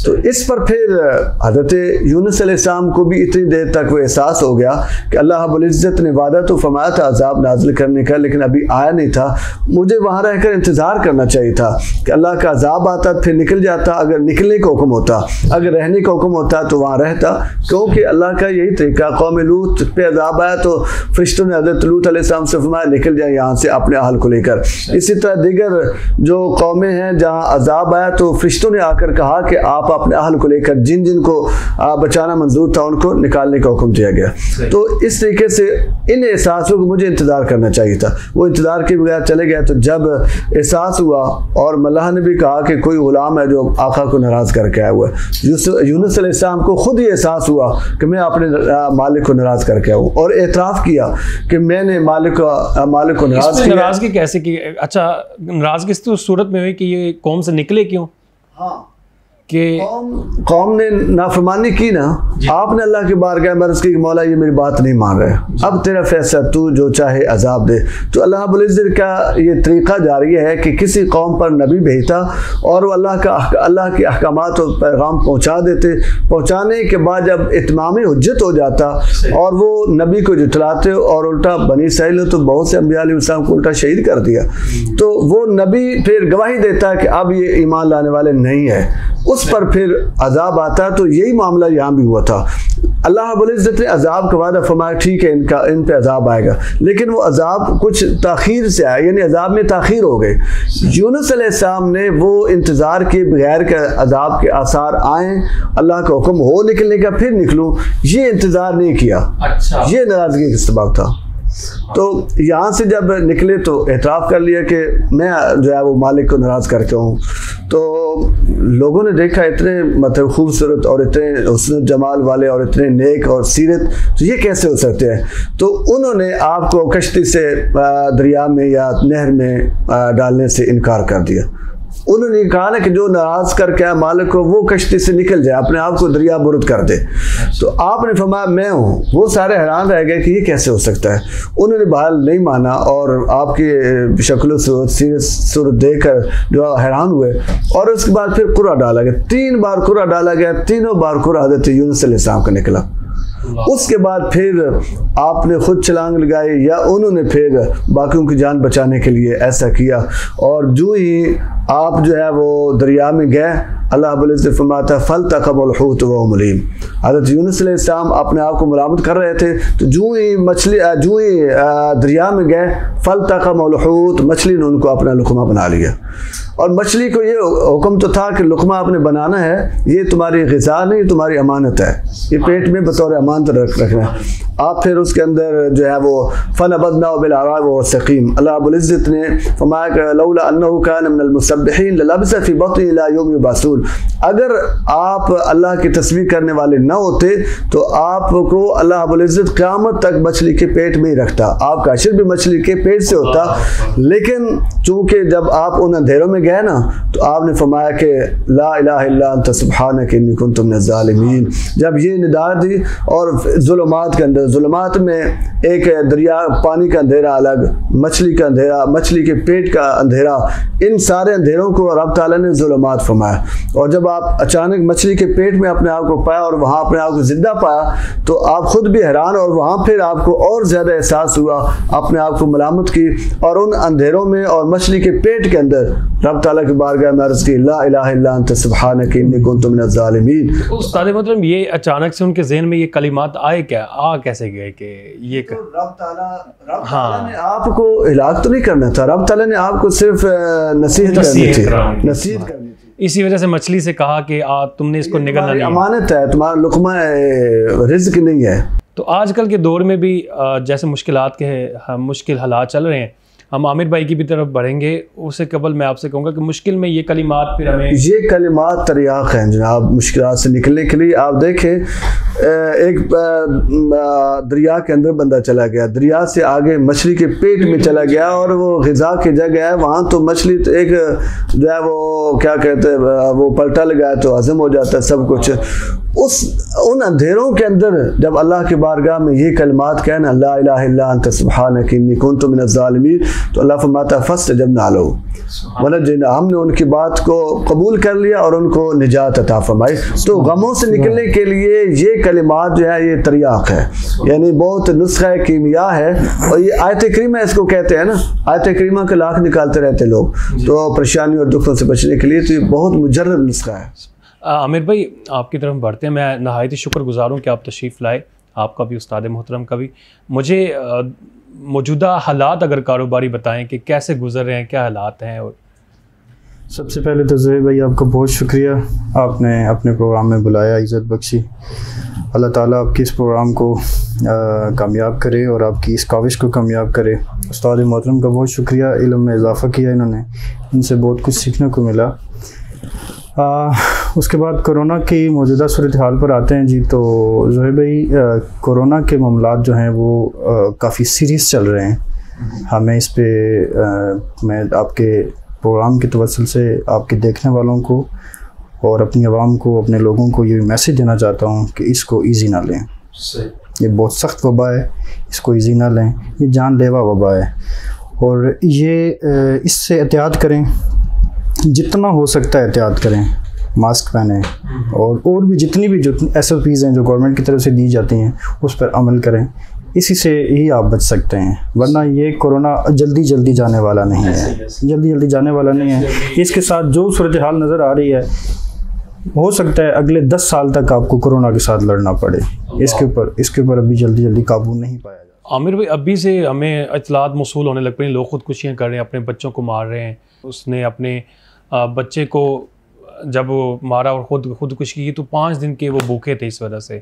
تو اس پر پھر حضرت یونس علیہ السلام کو بھی اتنی دیر تک وہ احساس ہو گیا کہ اللہ رب العزت نے وعدہ تو فرمایا تھا عذاب نازل کرنے کا، لیکن ابھی آیا نہیں تھا. مجھے وہاں رہ کر انتظار کرنا چاہیے تھا کہ اللہ کا عذاب آتا پھر نکل جاتا. اگر نکلنے کا حکم ہوتا، اگر رہنے کا حکم ہوتا تو وہاں رہتا، کیونکہ اللہ کا یہی طریقہ. قوم لوط پہ عذاب آیا تو فرشتوں نے حضرت لوط علیہ السلام سے فرمایا نکل جائیں یہاں سے اپنے اہل کو لے کر. اسی طرح دیگر جو قومیں ہیں جہاں عذاب آیا تو فرشتوں نے آ کر کہا کہ آپ اپنے اہل کو لے کر جن جن کو بچانا منظور تھا ان کو نکالنے کا حکم دیا گیا. تو اس طریقے سے ان احساسوں کو مجھے انتظار کرنا چاہیے تھا. وہ انتظار کے بغیر چلے گئے. تو جب احساس ہوا اور ملاح نے بھی کہا کہ کوئی غلام ہے جو آقا کو ناراض کر کے آیا ہوا ہے، یونس علیہ السلام کو خود ہی احساس ہوا کہ میں اپنے مالک کو ناراض کر کے آیا ہوں، اور اعتراف کیا کہ میں نے مالک کو ناراض کیا. ناراضگی کیسے کی؟ اچھا ناراضگی اس صورت میں ہوئی کہ یہ قوم سے نکلے کیوں؟ ہاں کہ قوم نے نافرمانی کی نا, آپ نے اللہ کی بارگاہ میں عرض کی کہ مولا یہ میری بات نہیں مان رہے, اب تیرا فیصلہ, تو جو چاہے عذاب دے. تو اللہ رب العزت کا یہ طریقہ جاری ہے کہ کسی قوم پر نبی بھیجتا اور وہ اللہ کے احکامات اور پیغام پہنچا دیتے, پہنچانے کے بعد جب اتمام حجت ہو جاتا اور وہ نبی کو جھٹلاتے اور الٹا بنی اسرائیل تو بہت سے انبیاء علیہ السلام کو الٹا شہید کر دیا, تو وہ نبی پھر گواہی دیتا ہے کہ اب یہ ایمان لانے والے نہیں ہے, اس پر پھر عذاب آتا. تو یہی معاملہ یہاں بھی ہوا تھا. اللہ رب العزت نے عذاب کا وعدہ فرمایا, ٹھیک ہے ان پہ عذاب آئے گا, لیکن وہ عذاب کچھ تاخیر سے آیا, یعنی عذاب میں تاخیر ہو گئی. یونس علیہ السلام نے وہ انتظار کے بغیر کہ عذاب کے آثار آئیں, اللہ کا حکم ہو نکلنے کا پھر نکلوں, یہ انتظار نہیں کیا. یہ ناراضگی کا سبب تھا. تو یہاں سے جب نکلے تو اعتراف کر لیا کہ میں جو ہے وہ مالک کو ناراض کر کے ہوں. تو لوگوں نے دیکھا اتنے مطلب خوبصورت اور اتنے حسن جمال والے اور اتنے نیک اور سیرت, تو یہ کیسے ہو سکتے ہیں؟ تو انہوں نے آپ کو کشتی سے دریا میں یا نہر میں ڈالنے سے انکار کر دیا. انہوں نے کہا نا کہ جو ناراض کر کے مالک کو وہ کشتی سے نکل جائے, اپنے آپ کو دریا برد کر دے. تو آپ نے فرمایا میں ہوں. وہ سارے حیران رہ گئے کہ یہ کیسے ہو سکتا ہے. انہوں نے بحال نہیں مانا اور آپ کی شکل و صورت دیکھ کر جو حیران ہوئے, اور اس کے بعد پھر قرعہ ڈالا گیا. 3 بار قرعہ ڈالا گیا, تینوں بار قرعہ حضرت یونس علیہ السلام کا نکلا. اس کے بعد پھر آپ نے خود چھلانگ لگائی یا انہوں نے پھر باقیوں کی جان بچانے کے لیے ایسا کیا. اور جو ہی آپ جو ہے وہ دریا میں گئے, اللہ رب العزت فرماتا فَالْتَقَمَ الْحُوتُ وَهُوَ مُلِيمٌ. حضرت یونس علیہ السلام اپنے آپ کو ملامت کر رہے تھے, تو جو ہی دریا میں گئے, فَالْتَقَمَ الْحُوتُ, مچھلی نے ان کو اپنا لقمہ بنا لیا. اور مچھلی کو یہ حکم تو تھا کہ لقمہ آپ نے بنانا ہے, یہ تمہاری غذا نہیں, تمہاری امانت ہے, یہ پیٹ میں بطور امانت رکھنا ہے. آپ پھر اس کے اندر جو ہے وہ فَنَبَذْنَاهُ بِالْعَرَاءِ وَهُوَ سَقِيمٌ. اللہ رب العزت نے فرمایا کہ لولا انه كان من المسبحين للبث في بطنه الى يوم يبعثون. اگر آپ اللہ کی تسبیح کرنے والے نہ ہوتے تو آپ کو اللہ رب العزت قیامت تک مچھلی کے پیٹ میں ہی رکھتا. آپ کا حشر بھی مچھلی کے پیٹ سے ہوتا, لیکن چونکہ جب آپ ان اندھیروں میں گئے نا, تو آپ نے فرمایا کہ لا الہ الا انت سبحانک انی کنت من الظالمین. جب یہ ندا دی اور ظلمات کے اندر, ظلمات میں ایک دریا, پانی کا اندھیرا الگ, مچھلی کا اندھیرا, مچھلی کے پیٹ کا اندھیرا, ان سارے اندھیروں کو رب تعالیٰ نے ظلمات فرمایا. اور جب آپ اچانک مچھلی کے پیٹ میں اپنے آپ کو پایا اور وہاں اپنے آپ کو زندہ پایا, تو آپ خود بھی حیران, اور وہاں پھر آپ کو اور زیادہ احساس ہوا, اپنے آپ کو ملامت کی, اور ان اندھیروں میں اور مچھلی کے پیٹ کے اندر رب تعالیٰ کی بارگاہ میں عرض کی لا الہ الا انت سبحانک انی کنت من الظالمین. استاد محترم, یہ اچانک سے ان کے ذہن میں یہ کلمات آئے, کیسے گئے کہ یہ رب تعالیٰ نے آپ کو ہلاک تو نہیں کرنا تھا, رب تعالیٰ نے آپ کو صرف نصیحت کرنی تھی. اسی وجہ سے مچھلی سے کہا کہ تم نے اس کو نگلنا نہیں, امانت ہے, تمہارا لقمہ رزق نہیں ہے. تو آج کل کے دور میں بھی جیسے مشکلات کے مشکل حالات چل رہے ہیں, ہم عامر بھائی کی بھی طرف بڑھیں گے. اس سے قبل میں آپ سے کہوں گا کہ مشکل میں یہ کلمات پھر ہمیں, یہ کلمات تریاق ہیں جناب مشکلات سے نکلنے کے لیے. آپ دیکھیں ایک دریا کے اندر بندہ چلا گیا, دریا سے آگے مچھلی کے پیٹ میں چلا گیا, اور وہ غذا کی جگہ ہے وہاں, تو مچھلی تو ایک جو ہے وہ کیا کہتے ہیں, وہ پلٹا لگایا تو ہضم ہو جاتا ہے سب کچھ. ان اندھیروں کے اندر جب اللہ کی بارگاہ میں یہ کلمات کہنا لا الہ الا انت سبحانک انی کنت من الظالمین, تو اللہ فرماتا فاستجبنا لہ ونجینا, ہم نے ان کی بات کو قبول کر لیا اور ان کو نجات عطا فرمائی. تو غموں سے نکلنے کے لیے یہ کلمات جو ہے یہ تریاق ہے, یعنی بہت نسخہ کیمیا ہے. اور یہ آیت کریمہ اس کو کہتے ہیں نا, آیت کریمہ کے لاکھ نکالتے رہتے لوگ, تو پریشانی اور دکھوں سے بچنے کے لیے تو یہ بہت مجرب نسخہ ہے. عامر بھائی آپ کی طرف بڑھتے ہیں. میں نہایت ہی شکر گزار ہوں کہ آپ تشریف لائے, آپ کا بھی, استاد محترم کا بھی. مجھے موجودہ حالات اگر کاروباری بتائیں کہ کیسے گزر رہے ہیں, کیا حالات ہیں. اور سب سے پہلے تو زہیر بھائی آپ کا بہت شکریہ, آپ نے اپنے پروگرام میں بلایا, عزت بخشی. اللہ تعالیٰ آپ کی اس پروگرام کو کامیاب کرے اور آپ کی اس کاوش کو کامیاب کرے. استاد محترم کا بہت شکریہ, علم میں اضافہ کیا انہوں نے, ان سے بہت کچھ سیکھنے کو ملا. اس کے بعد کرونا کی موجودہ صورتحال پر آتے ہیں جی. تو زہیر بھائی کرونا کے معاملات جو ہیں وہ کافی سیریس چل رہے ہیں. ہمیں اس پہ میں آپ کے پروگرام کے توسل سے آپ کے دیکھنے والوں کو اور اپنی عوام کو, اپنے لوگوں کو یہ میسیج دینا چاہتا ہوں کہ اس کو ایزی نہ لیں. یہ بہت سخت وبا ہے, اس کو ایزی نہ لیں, یہ جان لیوا وبا ہے. اور یہ اس سے احتیاط کریں, جتنا ہو سکتا ہے احتیاط کریں, ماسک پہنیں, اور بھی جتنی بھی SOPs ہیں جو گورنمنٹ کی طرف سے دی جاتی ہیں اس پر عمل کریں. اسی سے ہی آپ بچ سکتے ہیں, ورنہ یہ کورونا جلدی جانے والا نہیں ہے, جلدی جانے والا نہیں ہے. اس کے ساتھ جو صورتحال نظر آ رہی ہے, ہو سکتا ہے اگلے 10 سال تک آپ کو کورونا کے ساتھ لڑنا پڑے. اس کے اوپر ابھی جلدی قابو نہیں پایا جاتا. عامر بھائی, ابھی سے ہمیں اطلاعات موصول ہونے لگ پڑی, لوگ خودکشیاں کر رہے ہیں, اپنے بچوں کو مار رہے ہیں. اس نے اپنے بچے کو جب مارا اور خودکشی کی تو 5 دن کے وہ بھوکے تھے اس وجہ سے.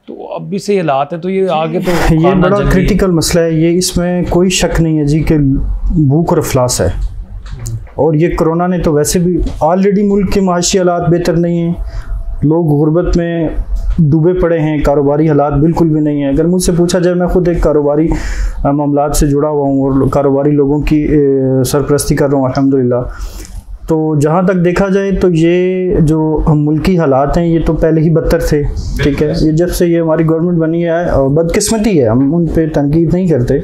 تو اب بھی سے حالات ہیں, تو یہ آگے تو یہ بڑا کرٹیکل مسئلہ ہے. یہ اس میں کوئی شک نہیں ہے جی کہ بھوک اور افلاس ہے. اور یہ کرونا نے تو ویسے بھی آلریڈی ملک کے معاشی حالات بہتر نہیں ہیں, لوگ غربت میں ڈوبے پڑے ہیں, کاروباری حالات بالکل بھی نہیں ہیں. اگر مجھ سے پوچھا جائے, میں خود ایک کاروباری معاملات سے جڑا ہوا ہوں اور کاروباری لوگوں کی سرپرستی کر رہا ہوں الحمدللہ. تو جہاں تک دیکھا جائے تو یہ جو ملکی حالات ہیں یہ تو پہلے ہی بدتر تھے. ٹھیک ہے, یہ جب سے یہ ہماری گورنمنٹ بنی ہے, اور بدقسمتی ہے, ہم ان پہ تنقید نہیں کرتے,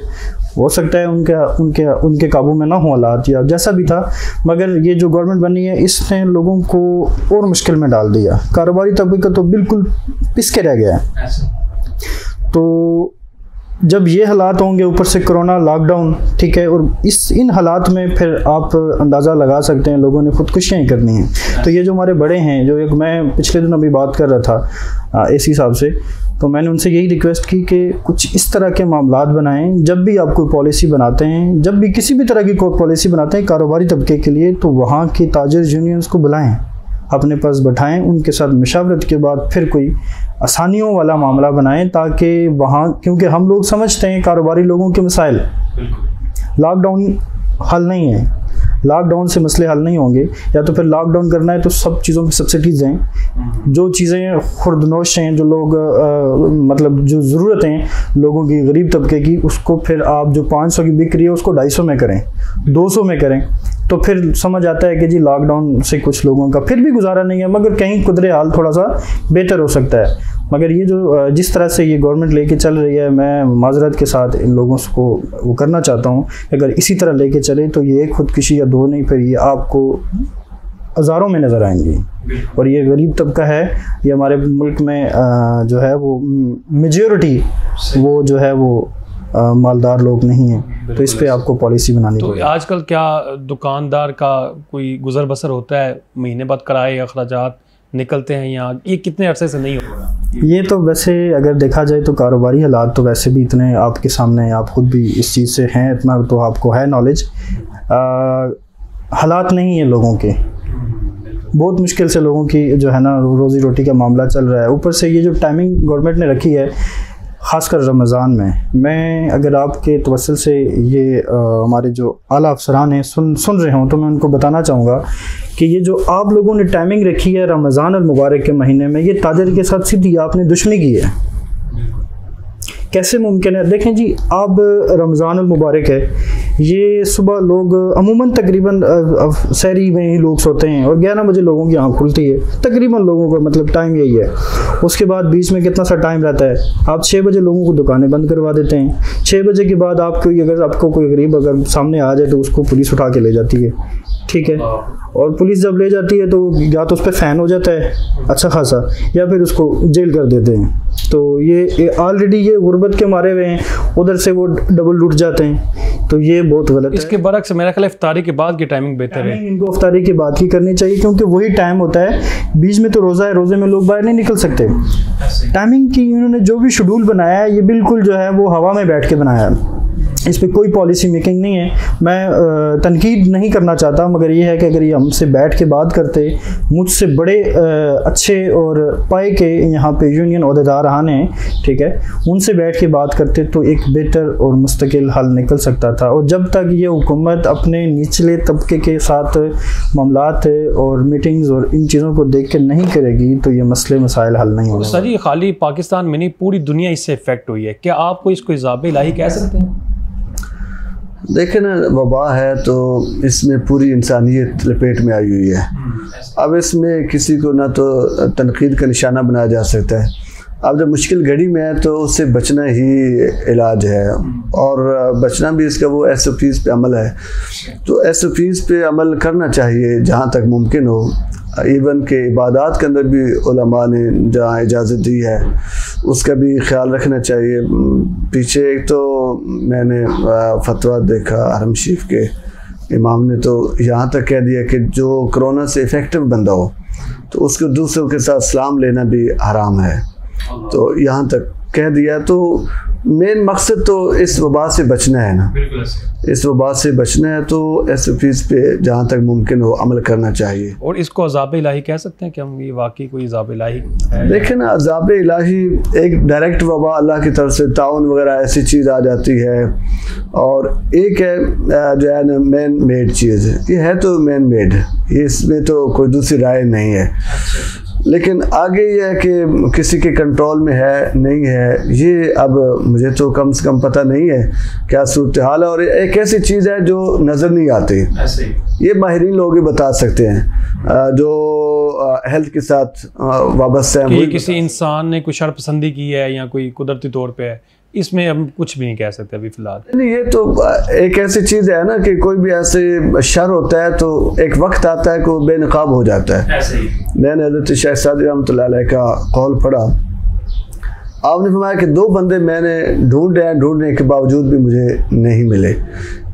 ہو سکتا ہے ان کے قابو میں نہ ہوں حالات یا جیسا بھی تھا, مگر یہ جو گورنمنٹ بنی ہے اس نے لوگوں کو اور مشکل میں ڈال دیا. کاروباری طبقہ تو بالکل پس کے رہ گیا ہے. تو جب یہ حالات ہوں گے, اوپر سے کرونا, لاک ڈاؤن, ٹھیک ہے, اور ان حالات میں پھر آپ اندازہ لگا سکتے ہیں لوگوں نے خودکشیاں ہی کرنی ہیں. تو یہ جو ہمارے بڑے ہیں, جو ایک میں پچھلے دن ابھی بات کر رہا تھا AC صاحب سے, تو میں نے ان سے یہی ریکویسٹ کی کہ کچھ اس طرح کے معاملات بنائیں. جب بھی آپ کوئی پالیسی بناتے ہیں, جب بھی کسی بھی طرح کی کوئی پالیسی بناتے ہیں کاروباری طبقے کے لیے, تو وہاں کے تاجر یونینز کو بلائیں, اپنے پاس بٹھائیں, ان کے ساتھ مشاورت کے بعد پھر کوئی آسانیوں والا معاملہ بنائیں, تاکہ وہاں, کیونکہ ہم لوگ سمجھتے ہیں کاروباری لوگوں کے مسائل, لاک ڈاؤن حل نہیں ہے, لاک ڈاؤن سے مسئلے حل نہیں ہوں گے. یا تو پھر لاک ڈاؤن کرنا ہے تو سب چیزوں پہ سبسڈیز دیں, جو چیزیں خوردنوش ہیں, جو لوگ مطلب جو ضرورت ہیں لوگوں کی, غریب طبقے کی, اس کو پھر آپ جو 500 کی بک رہی ہے اس کو 250 میں کریں, 200 میں کریں. تو پھر سمجھ آتا ہے کہ جی لاک ڈاؤن سے کچھ لوگوں کا پھر بھی گزارا نہیں ہے, مگر کہیں قدرے حال تھوڑا سا بہتر ہو سکتا ہے. مگر یہ جو جس طرح سے یہ گورنمنٹ لے کے چل رہی ہے, میں معذرت کے ساتھ ان لوگوں کو وہ کرنا چاہتا ہوں, اگر اسی طرح لے کے چلے تو یہ ایک خودکشی یا 2 نہیں, پھر یہ آپ کو ہزاروں میں نظر آئیں گی. اور یہ غریب طبقہ ہے, یہ ہمارے ملک میں جو ہے وہ میجورٹی وہ جو ہے وہ مالدار لوگ نہیں ہیں. تو اس پہ آپ کو پالیسی بنانی تو آج کل کیا دکاندار کا کوئی گزر بسر ہوتا ہے, مہینے بعد کرائے اخراجات نکلتے ہیں, یا یہ کتنے عرصے سے نہیں ہو رہا؟ یہ تو ویسے اگر دیکھا جائے تو کاروباری حالات تو ویسے بھی اتنے آپ کے سامنے, آپ خود بھی اس چیز سے ہیں, اتنا تو آپ کو ہے نالج. حالات نہیں ہیں لوگوں کے, بہت مشکل سے لوگوں کی جو ہے نا روزی روٹی کا معاملہ چل رہا ہے. اوپر سے یہ جو ٹائمنگ گورنمنٹ نے رکھی ہے, خاص کر رمضان میں اگر آپ کے توسل سے یہ ہمارے جو اعلیٰ افسران ہیں سن رہے ہوں, تو میں ان کو بتانا چاہوں گا کہ یہ جو آپ لوگوں نے ٹائمنگ رکھی ہے رمضان المبارک کے مہینے میں, یہ تاجر کے ساتھ سیدھی آپ نے دشمنی کی ہے. کیسے ممکن ہے؟ دیکھیں جی, اب رمضان المبارک ہے, یہ صبح لوگ عموماً تقریباً سحری میں ہی لوگ سوتے ہیں, اور 11 بجے لوگوں کی آنکھ کھلتی ہے تقریباً, لوگوں کا مطلب ٹائم یہی ہے. اس کے بعد بیچ میں کتنا سا ٹائم رہتا ہے, آپ 6 بجے لوگوں کو دکانیں بند کروا دیتے ہیں. 6 بجے کے بعد اگر آپ کو کوئی غریب اگر سامنے آ جائے تو اس کو پولیس اٹھا کے لے جاتی ہے. ٹھیک ہے, اور پولیس جب لے جاتی ہے تو یا تو اس پہ فین ہو جاتا ہے اچھا خاصا, یا پھر اس کو جیل کر دیتے ہیں. تو یہ آلریڈی یہ غربت کے مارے ہوئے ہیں, ادھر سے وہ ڈبل لوٹ جاتے ہیں, تو یہ بہت غلط ہے. اس کے برعکس میرا خیال افطاری کے بعد کی ٹائمنگ بہتر ہے. ان کو افطاری کے بعد کی کرنی چاہیے, کیونکہ وہی ٹائم ہوتا ہے. بیچ میں تو روزہ ہے, روزے میں لوگ باہر نہیں نکل سکتے. ٹائمنگ کی انہوں نے جو بھی شیڈول بنایا ہے, یہ بالکل جو ہے وہ ہوا میں بیٹھ کے بنایا ہے, اس پہ کوئی پالیسی میکنگ نہیں ہے. میں تنقید نہیں کرنا چاہتا, مگر یہ ہے کہ اگر یہ ہم سے بیٹھ کے بات کرتے, مجھ سے بڑے اچھے اور پائے کے یہاں پہ یونین عہدیدار ہیں, ٹھیک ہے, ان سے بیٹھ کے بات کرتے تو ایک بہتر اور مستقل حل نکل سکتا تھا. اور جب تک یہ حکومت اپنے نچلے طبقے کے ساتھ معاملات اور میٹنگز اور ان چیزوں کو دیکھ کے نہیں کرے گی, تو یہ مسئلے مسائل حل نہیں ہوگا. سر, یہ خالی پاکستان میں نہیں, پوری دنیا اس سے افیکٹ ہوئی ہے. کیا آپ کو اس کو عذاب الہی کہہ سکتے ہیں؟ دیکھیں نا وبا ہے تو اس میں پوری انسانیت لپیٹ میں آئی ہوئی ہے. اب اس میں کسی کو نہ تو تنقید کا نشانہ بنایا جا سکتا ہے. اب جب مشکل گھڑی میں ہے تو اس سے بچنا ہی علاج ہے, اور بچنا بھی اس کا وہ ایس او پیز پہ عمل ہے. تو ایس او پیز پہ عمل کرنا چاہیے جہاں تک ممکن ہو. ایون کہ عبادات کے اندر بھی علماء نے جہاں اجازت دی ہے اس کا بھی خیال رکھنا چاہیے. پیچھے ایک تو میں نے فتویٰ دیکھا حرم شریف کے امام نے تو یہاں تک کہہ دیا کہ جو کرونا سے افیکٹو بندہ ہو تو اس کو دوسروں کے ساتھ سلام لینا بھی حرام ہے. تو یہاں تک کہہ دیا. تو مین مقصد تو اس وبا سے بچنا ہے نا, اس وبا سے بچنا ہے تو ایس او پیز پہ جہاں تک ممکن ہو عمل کرنا چاہیے. اور اس کو عذاب الہی کہہ سکتے ہیں کہ ہم یہ واقعی کوئی عذاب الہی ہے؟ دیکھیں نا عذاب الہی ایک ڈائریکٹ وبا اللہ کی طرف سے تعاون وغیرہ ایسی چیز آ جاتی ہے, اور ایک ہے جو ہے نا مین میڈ چیز. یہ ہے تو مین میڈ, اس میں تو کوئی دوسری رائے نہیں ہے. لیکن آگے یہ ہے کہ کسی کے کنٹرول میں ہے نہیں ہے, یہ اب مجھے تو کم سے کم پتہ نہیں ہے کیا صورتحال ہے. اور ایک ایسی چیز ہے جو نظر نہیں آتی, یہ ماہرین لوگ ہی بتا سکتے ہیں جو ہیلتھ کے ساتھ وابستہ ہیں. کہ کسی انسان نے کوئی شر پسندی کی ہے یا کوئی قدرتی طور پہ ہے, اس میں ہم کچھ بھی نہیں کہہ سکتے ابھی فی الحال. یہ تو ایک ایسی چیز ہے نا کہ کوئی بھی ایسے شر ہوتا ہے تو ایک وقت آتا ہے کہ وہ بے نقاب ہو جاتا ہے. میں نے حضرت شیخ سعدی رحمۃ اللہ علیہ کا قول پڑھا. آپ نے فرمایا کہ 2 بندے میں نے ڈھونڈنے کے باوجود بھی مجھے نہیں ملے.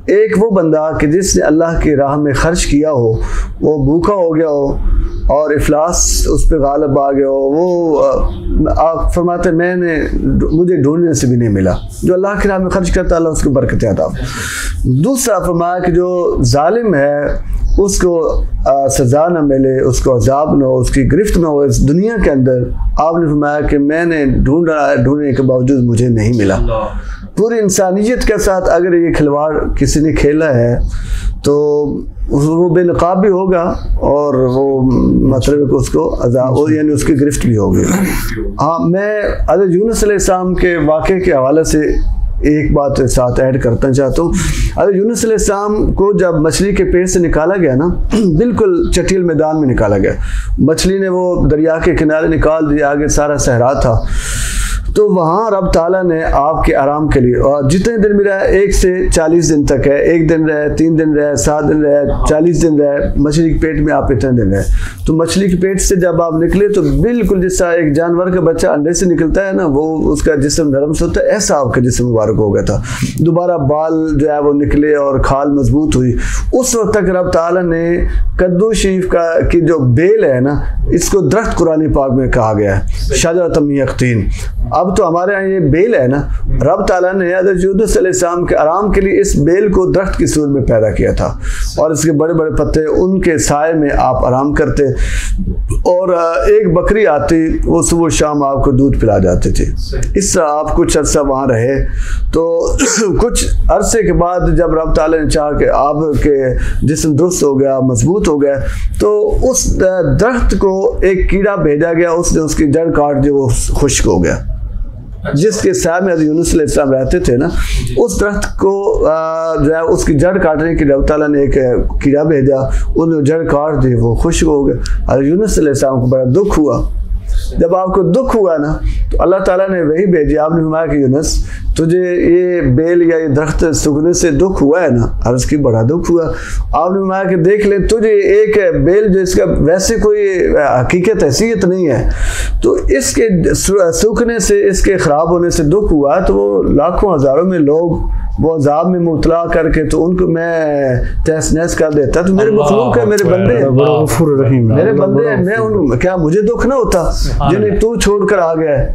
ایک وہ بندہ کہ جس نے اللہ کی راہ میں خرچ کیا ہو, وہ بھوکا ہو گیا ہو اور افلاس اس پہ غالب آ گیا ہو, وہ آپ فرماتے مجھے ڈھونڈنے سے بھی نہیں ملا. جو اللہ کی راہ میں خرچ کرتا اللہ اس کو برکت عطا. دوسرا فرمایا کہ جو ظالم ہے اس کو سزا نہ ملے, اس کو عذاب نہ ہو, اس کی گرفت نہ ہو اس دنیا کے اندر. آپ نے فرمایا کہ میں نے ڈھونڈنے کے باوجود مجھے نہیں ملا. پوری انسانیت کے ساتھ اگر یہ کھلواڑ کسی نے کھیلا ہے تو وہ بے نقاب بھی ہوگا, اور وہ مطلب اس کو عذاب یعنی اس کی گرفت بھی ہوگی. ہاں, میں حضرت یونس علیہ السلام کے واقعے کے حوالے سے ایک بات ساتھ ایڈ کرنا چاہتا ہوں. حضرت یونس علیہ السلام کو جب مچھلی کے پیٹ سے نکالا گیا نا, بالکل چٹیل میدان میں نکالا گیا. مچھلی نے وہ دریا کے کنارے نکال دیا, آگے سارا صحرا تھا. تو وہاں رب تعالیٰ نے آپ کے آرام کے لیے, اور جتنے دن بھی رہے 1 سے 40 دن تک ہے, 1 دن رہے, 3 دن رہے, 7 دن رہے, 40 دن رہے, مچھلی کے پیٹ میں آپ اتنے دن رہے. تو مچھلی کے پیٹ سے جب آپ نکلے تو بالکل جس طرح ایک جانور کا بچہ انڈے سے نکلتا ہے نا, وہ اس کا جسم نرم سے ہوتا ہے, ایسا آپ کا جسم مبارک ہو گیا تھا. دوبارہ بال جو ہے وہ نکلے اور کھال مضبوط ہوئی. اس وقت تک رب تعالیٰ نے کدو شریف کی جو بیل ہے نا, اس کو درخت قرآن پاک میں کہا گیا ہے, شجرۃ من یقطین. اب تو ہمارے یہاں یہ بیل ہے نا, رب تعالیٰ نے حضرت یونس علیہ السلام کے آرام کے لیے اس بیل کو درخت کی صورت میں پیدا کیا تھا, اور اس کے بڑے بڑے پتے, ان کے سائے میں آپ آرام کرتے, اور ایک بکری آتی وہ صبح شام آپ کو دودھ پلا جاتے تھے. اس طرح آپ کچھ عرصہ وہاں رہے. تو کچھ عرصے کے بعد جب رب تعالیٰ نے چاہا کہ آپ کے جسم درست ہو گیا, مضبوط ہو گیا, تو اس درخت کو ایک کیڑا بھیجا گیا, اس نے اس کی جڑ کاٹ دی, وہ خشک ہو گیا. جس کے سائے میں حضرت یونس علیہ السلام رہتے تھے نا, اس درخت کو جو ہے اس کی جڑ کاٹنے کے لیے اللہ تعالیٰ نے ایک کیڑا بھیجا, انہوں نے جڑ کاٹ دی, وہ خشک ہو گیا. حضرت یونس علیہ السلام کو بڑا دکھ ہوا. جب آپ کو دکھ ہوا نا تو اللہ تعالیٰ نے وہی بھیجی. آپ نے فرمایا کہ یونس تجھے یہ بیل یا یہ درخت سوکھنے سے دکھ ہوا ہے نا, عرض کی بڑا دکھ ہوا. آپ نے فرمایا کہ دیکھ لے, تجھے ایک بیل جو اس کا ویسے کوئی حقیقت حیثیت نہیں ہے, تو اس کے سوکھنے سے, اس کے خراب ہونے سے دکھ ہوا, تو وہ لاکھوں ہزاروں میں لوگ وہ عذاب میں مبتلا کر کے تو ان کو میں تہس نہس کر دیتا. تو میرے مخلوق ہے, میرے بندے ہیں, میرے بندے ہیں, میں ان کیا مجھے دکھ نہ ہوتا جنہیں تو چھوڑ کر آ گیا ہے.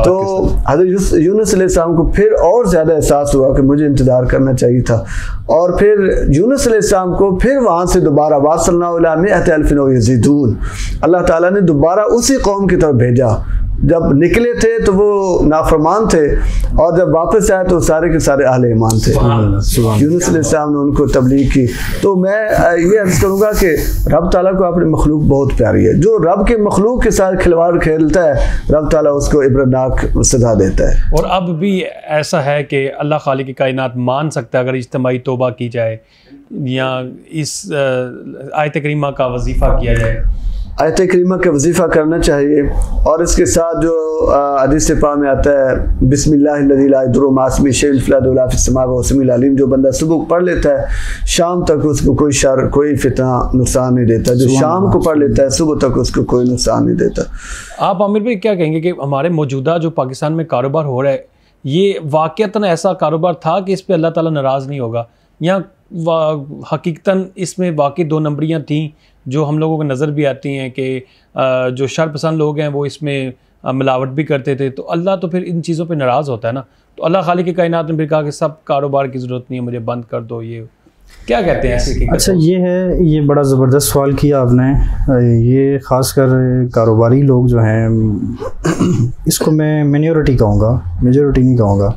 تو حضرت یونس علیہ السلام کو پھر اور زیادہ احساس ہوا کہ مجھے انتظار کرنا چاہیے تھا, اور پھر یونس علیہ السلام کو پھر وہاں سے دوبارہ وَأَرْسَلْنَاهُ إِلَىٰ مِائَةِ أَلْفٍ أَوْ يَزِيدُونَ, اللہ تعالیٰ نے دوبارہ اسی قوم کی طرف بھیجا جب نکلے تھے تو وہ نافرمان تھے، اور جب واپس آئے تو سارے کے سارے اہل ایمان تھے۔ یونس علیہ السلام نے ان کو تبلیغ کی۔ تو میں یہ عرض کروں گا کہ رب تعالیٰ کو اپنی مخلوق بہت پیاری ہے۔ جو رب کے مخلوق کے ساتھ کھلواڑ کھیلتا ہے رب تعالیٰ اس کو عبرتناک سزا دیتا ہے۔ اور اب بھی ایسا ہے کہ اللہ خالق کی کائنات مان سکتا ہے اگر اجتماعی توبہ کی جائے یا اس آیت کریمہ کا وظیفہ کیا جائے؟ آیت کریمہ کا وظیفہ کرنا چاہیے، اور اس کے ساتھ جو حدیث پاک میں آتا ہے بسم اللہ الذی لا یضر مع اسمہ شیء فی الارض ولا فی السماء وهو السمیع العلیم، جو بندہ صبح پڑھ لیتا ہے شام تک اس کو کوئی شر کوئی فتنہ نقصان نہیں دیتا، جو شام کو پڑھ لیتا ہے صبح تک اس کو کوئی نقصان نہیں دیتا۔ آپ عامر بھائی کیا کہیں گے کہ ہمارے موجودہ جو پاکستان میں کاروبار ہو رہا ہے یہ واقعتاً ایسا کاروبار تھا کہ اس پہ اللہ تعالیٰ ناراض نہیں ہوگا، یا حقیقتاً اس میں واقعی دو نمبریاں تھیں جو ہم لوگوں کو نظر بھی آتی ہیں کہ جو شر پسند لوگ ہیں وہ اس میں ملاوٹ بھی کرتے تھے، تو اللہ تو پھر ان چیزوں پہ ناراض ہوتا ہے نا؟ تو اللہ خالق کی کائنات نے پھر کہا کہ سب کاروبار کی ضرورت نہیں ہے، مجھے بند کر دو، یہ کیا کہتے ہیں ایسے؟ اچھا یہ ہے، یہ بڑا زبردست سوال کیا آپ نے۔ یہ خاص کر کاروباری لوگ جو ہیں اس کو میں مینورٹی کہوں گا، میجورٹی نہیں کہوں گا،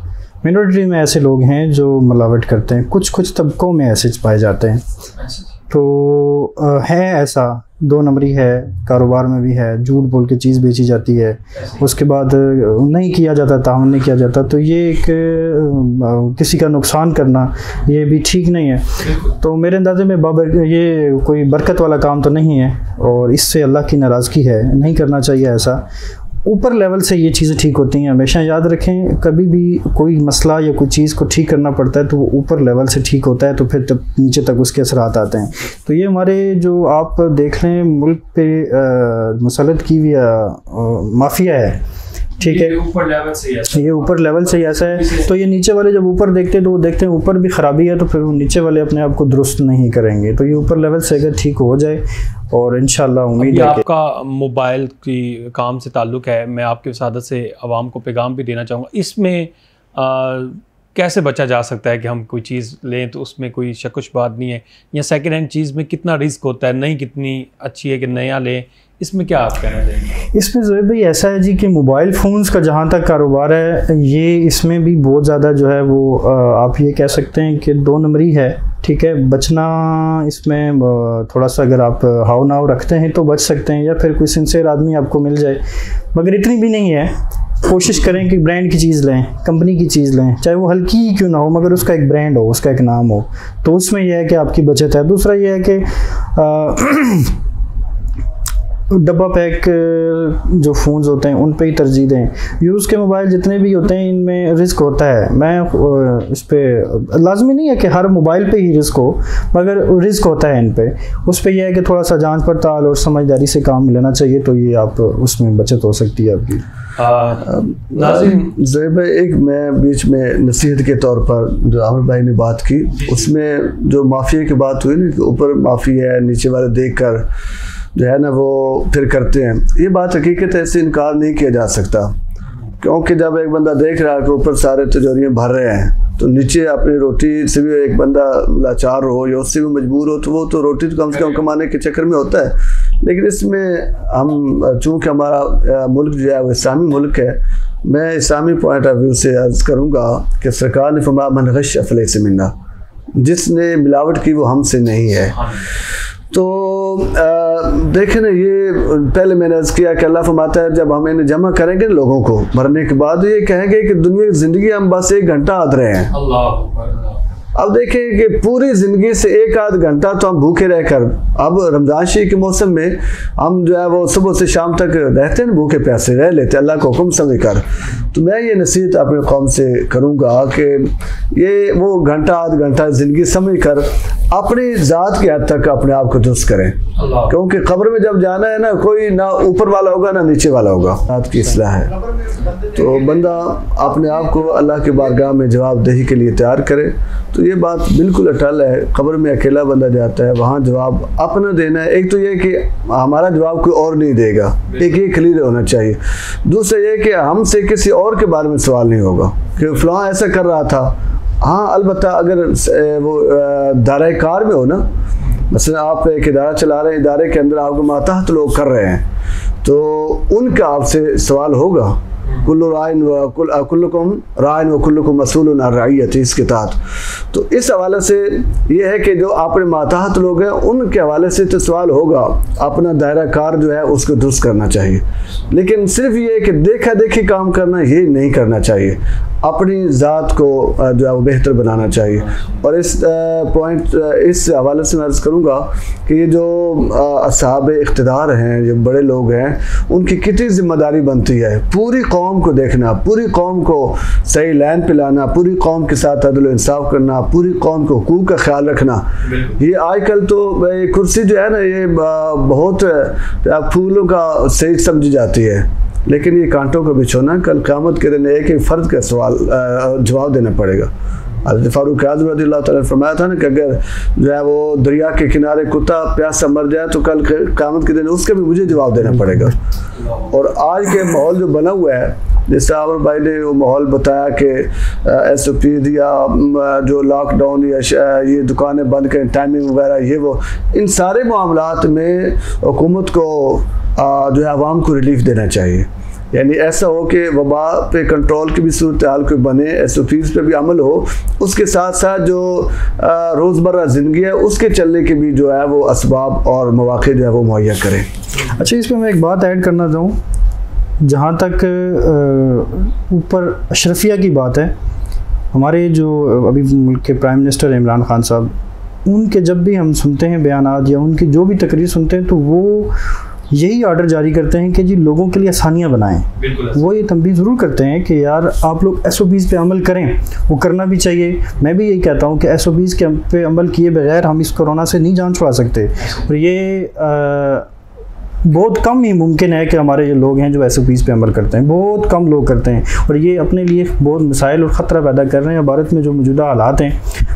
مینورٹی میں ایسے لوگ ہیں جو ملاوٹ کرتے ہیں، کچھ طبقوں میں ایسے پائے جاتے ہیں۔ تو ہے ایسا دو نمبری ہے، کاروبار میں بھی ہے، جھوٹ بول کے چیز بیچی جاتی ہے، اس کے بعد نہیں کیا جاتا، تعاون نہیں کیا جاتا، تو یہ ایک کسی کا نقصان کرنا یہ بھی ٹھیک نہیں ہے۔ تو میرے اندازے میں یہ کوئی برکت والا کام تو نہیں ہے، اور اس سے اللہ کی ناراضگی ہے، نہیں کرنا چاہیے ایسا۔ اوپر لیول سے یہ چیزیں ٹھیک ہوتی ہیں، ہمیشہ یاد رکھیں، کبھی بھی کوئی مسئلہ یا کوئی چیز کو ٹھیک کرنا پڑتا ہے تو وہ اوپر لیول سے ٹھیک ہوتا ہے، تو پھر تب نیچے تک اس کے اثرات آتے ہیں۔ تو یہ ہمارے جو آپ دیکھ لیں ملک پہ مسلط کی ہوئی مافیا ہے، ٹھیک ہے، یہ اوپر لیول سے ہی ایسا ہے، تو یہ نیچے والے جب اوپر دیکھتے ہیں تو وہ دیکھتے ہیں اوپر بھی خرابی ہے، تو پھر وہ نیچے والے اپنے آپ کو درست نہیں کریں گے۔ تو یہ اوپر لیول سے اگر ٹھیک ہو جائے، اور انشاءاللہ امید ہے آپ کا موبائل کی کام سے تعلق ہے، میں آپ کی وسادت سے عوام کو پیغام بھی دینا چاہوں گا، اس میں کیسے بچا جا سکتا ہے کہ ہم کوئی چیز لیں تو اس میں کوئی شک و شبہات نہیں ہے، یا سیکنڈ ہینڈ چیز میں کتنا رسک ہوتا ہے، نہیں کتنی اچھی ہے کہ نیا لیں، اس میں کیا آپ کہنا چاہیں گے؟ اس میں زہیر بھائی ایسا ہے جی کہ موبائل فونز کا جہاں تک کاروبار ہے، یہ اس میں بھی بہت زیادہ جو ہے وہ آپ یہ کہہ سکتے ہیں کہ دو نمبری ہے، ٹھیک ہے۔ بچنا اس میں تھوڑا سا اگر آپ ہاؤ ناؤ رکھتے ہیں تو بچ سکتے ہیں، یا پھر کوئی سنسیئر آدمی آپ کو مل جائے، مگر اتنی بھی نہیں ہے۔ کوشش کریں کہ برانڈ کی چیز لیں، کمپنی کی چیز لیں، چاہے وہ ہلکی ہی کیوں نہ ہو، مگر اس کا ایک برانڈ ہو، اس کا ایک نام ہو، تو اس میں یہ ہے کہ آپ کی بچت ہے۔ دوسرا یہ ہے کہ ڈبہ پیک جو فونز ہوتے ہیں ان پہ ہی ترجیح دیں۔ یوز کے موبائل جتنے بھی ہوتے ہیں ان میں رسک ہوتا ہے، میں اس پہ لازمی نہیں ہے کہ ہر موبائل پہ ہی رسک ہو، مگر رسک ہوتا ہے ان پہ، اس پہ یہ ہے کہ تھوڑا سا جانچ پڑتال اور سمجھداری سے کام لینا چاہیے، تو یہ آپ اس میں بچت ہو سکتی ہے آپ کی۔ زہیر بھائی ایک میں بیچ میں نصیحت کے طور پر جو عامر بھائی نے بات کی، اس میں جو مافیا کی بات ہوئی نا کہ اوپر مافیا ہے، نیچے والے دیکھ کر جو ہے نا وہ پھر کرتے ہیں، یہ بات حقیقت ہے، سے انکار نہیں کیا جا سکتا، کیونکہ جب ایک بندہ دیکھ رہا ہے کہ اوپر سارے تجوریاں بھر رہے ہیں تو نیچے اپنی روٹی سے بھی ایک بندہ لاچار ہو یا اس سے بھی مجبور ہو، تو وہ تو روٹی تو کم سے کم کمانے کے چکر میں ہوتا ہے۔ لیکن اس میں ہم چونکہ ہمارا ملک جو ہے وہ اسلامی ملک ہے، میں اسلامی پوائنٹ آف ویو سے عرض کروں گا کہ سرکار نے فرمایا من غش فلیس منا، جس نے ملاوٹ کی وہ ہم سے نہیں ہے۔ تو دیکھیں نا، یہ پہلے میں نے عرض کیا کہ اللہ فرماتا ہے جب ہم انہیں جمع کریں گے لوگوں کو مرنے کے بعد، یہ کہیں گے کہ دنیا کی زندگی ہم بس 1 گھنٹہ آد رہے ہیں۔ اب دیکھیں کہ پوری زندگی سے 1 آدھ گھنٹہ تو ہم بھوکے رہ کر، اب رمضان شریف کے موسم میں ہم جو ہے وہ صبح سے شام تک رہتے ہیں، بھوکے پیاسے رہ لیتے اللہ کو حکم سمجھ کر۔ تو میں یہ نصیحت اپنے قوم سے کروں گا کہ یہ وہ گھنٹہ آدھ گھنٹہ زندگی سمجھ کر اپنی ذات کی حد تک اپنے آپ کو درست کریں، کیونکہ قبر میں جب جانا ہے نا، کوئی نہ اوپر والا ہوگا نہ نیچے والا ہوگا، ذات کی اصلاح ہے۔ تو بندہ اپنے آپ کو اللہ کی بارگاہ میں جواب دہی کے لیے تیار کرے، تو یہ بات بالکل اٹل ہے۔ قبر میں اکیلا بندہ جاتا ہے، وہاں جواب اپنا دینا ہے۔ ایک تو یہ کہ ہمارا جواب کوئی اور نہیں دے گا، ایک یہ کلیئر ہونا چاہیے۔ دوسرا یہ کہ ہم سے کسی اور کے بارے میں سوال نہیں ہوگا کہ فلاں ایسا کر رہا تھا۔ ہاں البتہ اگر وہ دائرہ کار میں ہو نا، مثلا آپ ایک ادارہ چلا رہے ہیں، ادارے کے اندر آپ کو ماتحت لوگ کر رہے ہیں، تو ان کا آپ سے سوال ہوگا. کلکم رائن و کلکم مسئول عن رعیت اس کے تحت. تو اس حوالے سے یہ ہے کہ جو اپنے ماتحت لوگ ہیں ان کے حوالے سے تو سوال ہوگا. اپنا دائرہ کار جو ہے اس کو درست کرنا چاہیے, لیکن صرف یہ کہ دیکھا دیکھی کام کرنا یہ نہیں کرنا چاہیے. اپنی ذات کو جو ہے وہ بہتر بنانا چاہیے. اور اس حوالے سے میں عرض کروں گا کہ یہ جو اصحاب اقتدار ہیں, جو بڑے لوگ ہیں, ان کی کتنی ذمہ داری بنتی ہے پوری قوم کو دیکھنا, پوری قوم کو صحیح لائن پہ لانا, پوری قوم کے ساتھ عدل و انصاف کرنا, پوری قوم کو حقوق کا خیال رکھنا. یہ آج کل تو کرسی جو ہے نا یہ بہت پھولوں کا صحیح سمجھی جاتی ہے, لیکن یہ کانٹوں کا بچھونا. کل قیامت کے دن ایک ایک فرد کا جواب دینا پڑے گا. حضرت فاروق اعظم رضی اللہ تعالیٰ نے فرمایا تھا نا کہ اگر جو ہے وہ دریا کے کنارے کتا پیاسا مر جائے تو کل قیامت کے دن اس کا بھی مجھے جواب دینا پڑے گا. اور آج کے ماحول جو بنا ہوا ہے, جس سے عامر بھائی نے وہ ماحول بتایا کہ ایس او پی یا جو لاک ڈاؤن یا یہ دکانیں بند کریں, ٹائمنگ وغیرہ, یہ وہ, ان سارے معاملات میں حکومت کو جو ہے عوام کو ریلیف دینا چاہیے. یعنی ایسا ہو کہ وبا پہ کنٹرول کی بھی صورتحال کوئی بنے, ایس او پیز پہ بھی عمل ہو, اس کے ساتھ ساتھ جو روزمرہ زندگی ہے اس کے چلنے کے بھی جو ہے وہ اسباب اور مواقع جو ہے وہ مہیا کریں. اچھا, اس پہ میں ایک بات ایڈ کرنا چاہوں. جہاں تک اوپر اشرفیہ کی بات ہے, ہمارے جو ابھی ملک کے پرائم منسٹر عمران خان صاحب, ان کے جب بھی ہم سنتے ہیں بیانات یا ان کی جو بھی تقریر سنتے ہیں تو وہ یہی آرڈر جاری کرتے ہیں کہ جی لوگوں کے لیے آسانیاں بنائیں. وہ یہ تنبیہ ضرور کرتے ہیں کہ یار آپ لوگ ایس او پیز پہ عمل کریں, وہ کرنا بھی چاہیے. میں بھی یہی کہتا ہوں کہ ایس او پیز کے پہ عمل کیے بغیر ہم اس کورونا سے نہیں جان چھڑا سکتے. اور یہ بہت کم ہی ممکن ہے کہ ہمارے یہ لوگ ہیں جو ایس او پیز پہ عمل کرتے ہیں, بہت کم لوگ کرتے ہیں, اور یہ اپنے لیے بہت مسائل اور خطرہ پیدا کر رہے ہیں. بھارت میں جو موجودہ حالات ہیں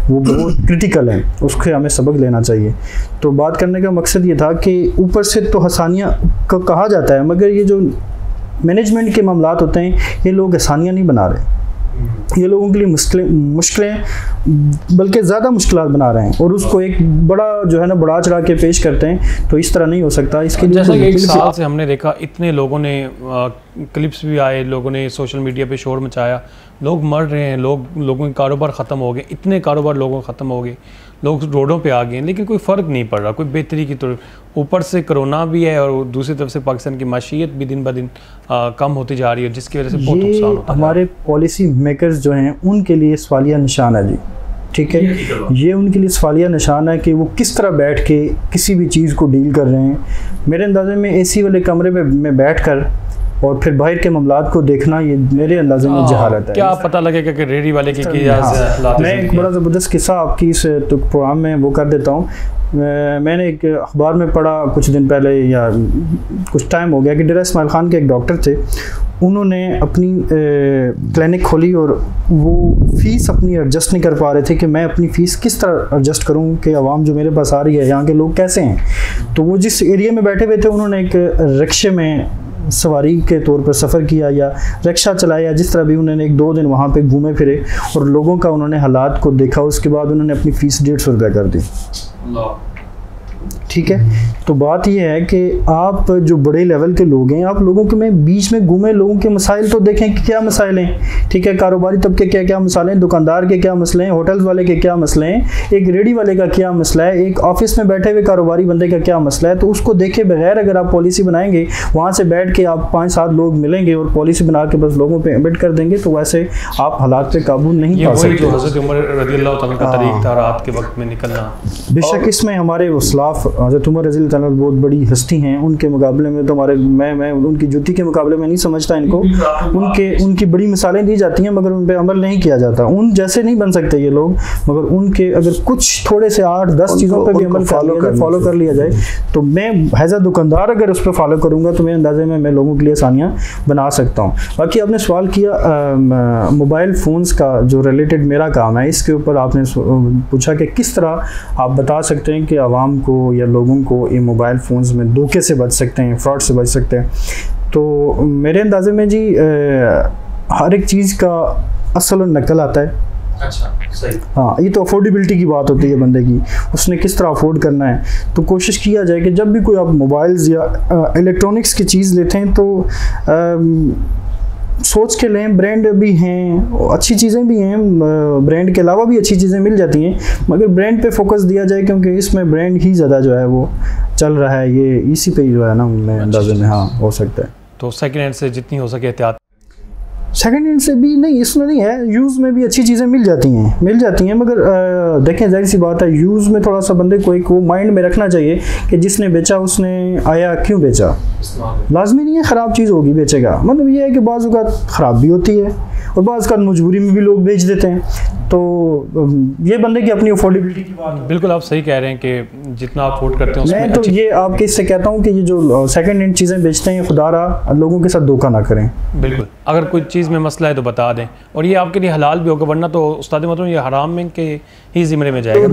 وہ بہت کرٹیکل ہیں, اس کے ہمیں سبق لینا چاہیے. تو بات کرنے کا مقصد یہ تھا کہ اوپر سے تو آسانیاں کو کہا جاتا ہے, مگر یہ جو مینجمنٹ کے معاملات ہوتے ہیں یہ لوگ آسانیاں نہیں بنا رہے, یہ لوگوں کے لیے مشکلیں بلکہ زیادہ مشکلات بنا رہے ہیں, اور اس کو ایک بڑا جو ہے نا بڑا چڑھا کے پیش کرتے ہیں. تو اس طرح نہیں ہو سکتا. اس کے جیسا کہ ایک سال سے ہم نے دیکھا اتنے لوگوں نے کلپس بھی آئے, لوگوں نے سوشل میڈیا پہ شور مچایا, لوگ مر رہے ہیں, لوگوں کے کاروبار ختم ہو گئے, اتنے کاروبار لوگوں ختم ہو گئے, لوگ روڈوں پہ آ گئے ہیں, لیکن کوئی فرق نہیں پڑ رہا, کوئی بہتری کی طرف. اوپر سے کرونا بھی ہے اور دوسری طرف سے پاکستان کی معیشت بھی دن بدن کم ہوتی جا رہی ہے, جس کی وجہ سے بہت نقصان ہوتا ہے. ہمارے پالیسی میکرز جو ہیں ان کے لیے سوالیہ نشان ہے جی, ٹھیک ہے, یہ ان کے لیے سوالیہ نشان ہے کہ وہ کس طرح بیٹھ کے کسی بھی چیز کو ڈیل کر رہے ہیں. میرے اندازے میں اے سی والے کمرے میں بیٹھ کر اور پھر باہر کے معاملات کو دیکھنا, یہ میرے اندازے میں جہالت ہے. کیا پتہ لگے گا کہ ریڈی والے کی میں ایک بڑا زبردست قصہ آپ کی اس پروگرام میں وہ کر دیتا ہوں. میں نے ایک اخبار میں پڑھا کچھ دن پہلے یا کچھ ٹائم ہو گیا کہ ڈیرہ اسماعیل خان کے ایک ڈاکٹر تھے, انہوں نے اپنی کلینک کھولی اور وہ فیس اپنی ایڈجسٹ نہیں کر پا رہے تھے کہ میں اپنی فیس کس طرح ایڈجسٹ کروں کہ عوام جو میرے پاس آ رہی ہے یہاں کے لوگ کیسے ہیں. تو وہ جس ایریا میں بیٹھے ہوئے تھے انہوں نے ایک رکشے میں سواری کے طور پر سفر کیا یا رکشہ چلایا, جس طرح بھی انہوں نے 1-2 دن وہاں پہ گھومے پھرے اور لوگوں کا انہوں نے حالات کو دیکھا. اس کے بعد انہوں نے اپنی فیس 150 روپے کر دی. ٹھیک ہے, تو بات یہ ہے کہ آپ جو بڑے لیول کے لوگ ہیں, آپ لوگوں کے میں بیچ میں گھومیں, لوگوں کے مسائل تو دیکھیں کہ کیا مسائل ہیں. ٹھیک ہے, کاروباری طبقے کے کیا مسائل ہیں, دکاندار کے کیا مسئلے ہیں, ہوٹلز والے کے کیا مسئلے ہیں, ایک ریڈی والے کا کیا مسئلہ ہے, ایک آفس میں بیٹھے ہوئے کاروباری بندے کا کیا مسئلہ ہے. تو اس کو دیکھے بغیر اگر آپ پالیسی بنائیں گے, وہاں سے بیٹھ کے آپ 5-7 لوگ ملیں گے اور پالیسی بنا کے بس لوگوں پہ ایڈمٹ کر دیں گے, تو ویسے آپ حالات پہ قابو نہیں پا سکتے. جو حضرت عمر رضی اللہ تعالیٰ کا طریق تھا رات کے وقت میں نکلنا, بے شک اس میں ہمارے اسلاف حضرت عمر رضی اللہ تعالیٰ بہت بڑی ہستی ہیں, ان کے مقابلے میں تو ہمارے میں ان کی جوتی کے مقابلے میں نہیں سمجھتا ان کو. ان کی بڑی مثالیں دی جاتی ہیں مگر ان پہ عمل نہیں کیا جاتا. ان جیسے نہیں بن سکتے یہ لوگ, مگر ان کے اگر کچھ تھوڑے سے 8-10 چیزوں پہ بھی عمل فالو کر لیا جائے تو میں ایز اے دکاندار اگر اس پہ فالو کروں گا تو میرے اندازے میں لوگوں کے لیے آسانیاں بنا سکتا ہوں. باقی آپ نے سوال کیا موبائل فونز کا جو ریلیٹڈ میرا کام ہے, اس کے اوپر آپ نے پوچھا کہ کس طرح آپ بتا سکتے ہیں کہ عوام کو یا لوگوں کو یہ موبائل فونز میں دھوکے سے بچ سکتے ہیں, فراڈ سے بچ سکتے ہیں. تو میرے اندازے میں جی ہر ایک چیز کا اصل و نقل آتا ہے, اچھا صحیح. ہاں یہ تو افورڈیبلٹی کی بات ہوتی ہے بندے کی، اس نے کس طرح افورڈ کرنا ہے. تو کوشش کیا جائے کہ جب بھی کوئی آپ موبائلز یا الیکٹرانکس کی چیز لیتے ہیں تو سوچ کے لیں. برانڈ بھی ہیں، اچھی چیزیں بھی ہیں، برانڈ کے علاوہ بھی اچھی چیزیں مل جاتی ہیں، مگر برانڈ پہ فوکس دیا جائے کیونکہ اس میں برانڈ ہی زیادہ جو ہے وہ چل رہا ہے. یہ اسی پہ جو ہے نا میں اندازے میں ہاں ہو سکتا ہے. تو سیکنڈ ہینڈ سے جتنی ہو سکے احتیاط. سیکنڈ ہینڈ سے بھی نہیں، اس میں نہیں ہے، یوز میں بھی اچھی چیزیں مل جاتی ہیں مگر دیکھیں ظاہر سی بات ہے یوز میں تھوڑا سا بندے کو ایک وہ مائنڈ میں رکھنا چاہیے کہ جس نے بیچا اس نے آیا کیوں بیچا. لازمی نہیں ہے خراب چیز ہوگی بیچے گا، مطلب یہ ہے کہ بعض اوقات خراب بھی ہوتی ہے اور بعض اوقات مجبوری میں بھی لوگ بیچ دیتے ہیں. تو یہ بندے کی اپنی افورڈیبلٹی کی بات ہے. بالکل آپ صحیح کہہ رہے ہیں کہ جتنا آپ افورڈ کرتے ہیں اس میں تو یہ آپ کے اس سے کہتا ہوں کہ یہ جو سیکنڈ ہینڈ چیزیں بیچتے ہیں خدا را لوگوں کے ساتھ دھوکہ نہ کریں. بالکل اگر کوئی چیز میں مسئلہ ہے تو بتا دیں، اور یہ آپ کے لیے حلال بھی ہوگا، ورنہ تو استاد محترم یہ حرام میں کے ہی زمرے میں جائے گا.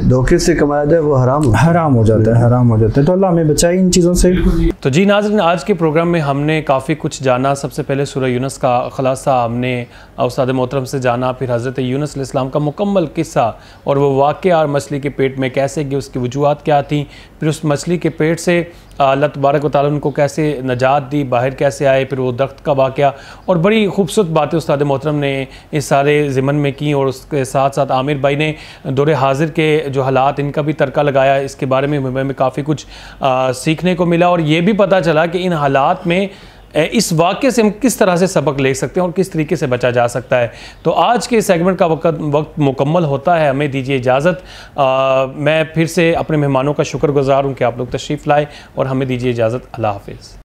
دھوکے سے کمایا جائے وہ حرام ہو جاتا ہے. تو اللہ ہمیں بچائے ان چیزوں سے. تو جی ناظرین، آج کے پروگرام میں ہم نے کافی کچھ جانا. سب سے پہلے سورہ یونس کا خلاصہ ہم نے استاد محترم سے جانا، پھر حضرت یونس علیہ السلام کا مکمل قصہ اور وہ واقعہ اور مچھلی کے پیٹ میں کیسے گئے، اس کی وجوہات کیا تھیں، پھر اس مچھلی کے پیٹ سے اللہ تبارک و تعالیٰ ان کو کیسے نجات دی، باہر کیسے آئے، پھر وہ درخت کا واقعہ، اور بڑی خوبصورت باتیں استاد محترم نے اس سارے ضمن میں کی. اور اس کے ساتھ ساتھ عامر بھائی نے دور حاضر کے جو حالات ان کا بھی ترکہ لگایا. اس کے بارے میں ہمیں کافی کچھ سیکھنے کو ملا، اور یہ بھی پتہ چلا کہ ان حالات میں اس واقعے سے ہم کس طرح سے سبق لے سکتے ہیں اور کس طریقے سے بچا جا سکتا ہے. تو آج کے سیگمنٹ کا وقت مکمل ہوتا ہے، ہمیں دیجیے اجازت. میں پھر سے اپنے مہمانوں کا شکر گزار ہوں کہ آپ لوگ تشریف لائے، اور ہمیں دیجیے اجازت. اللہ حافظ.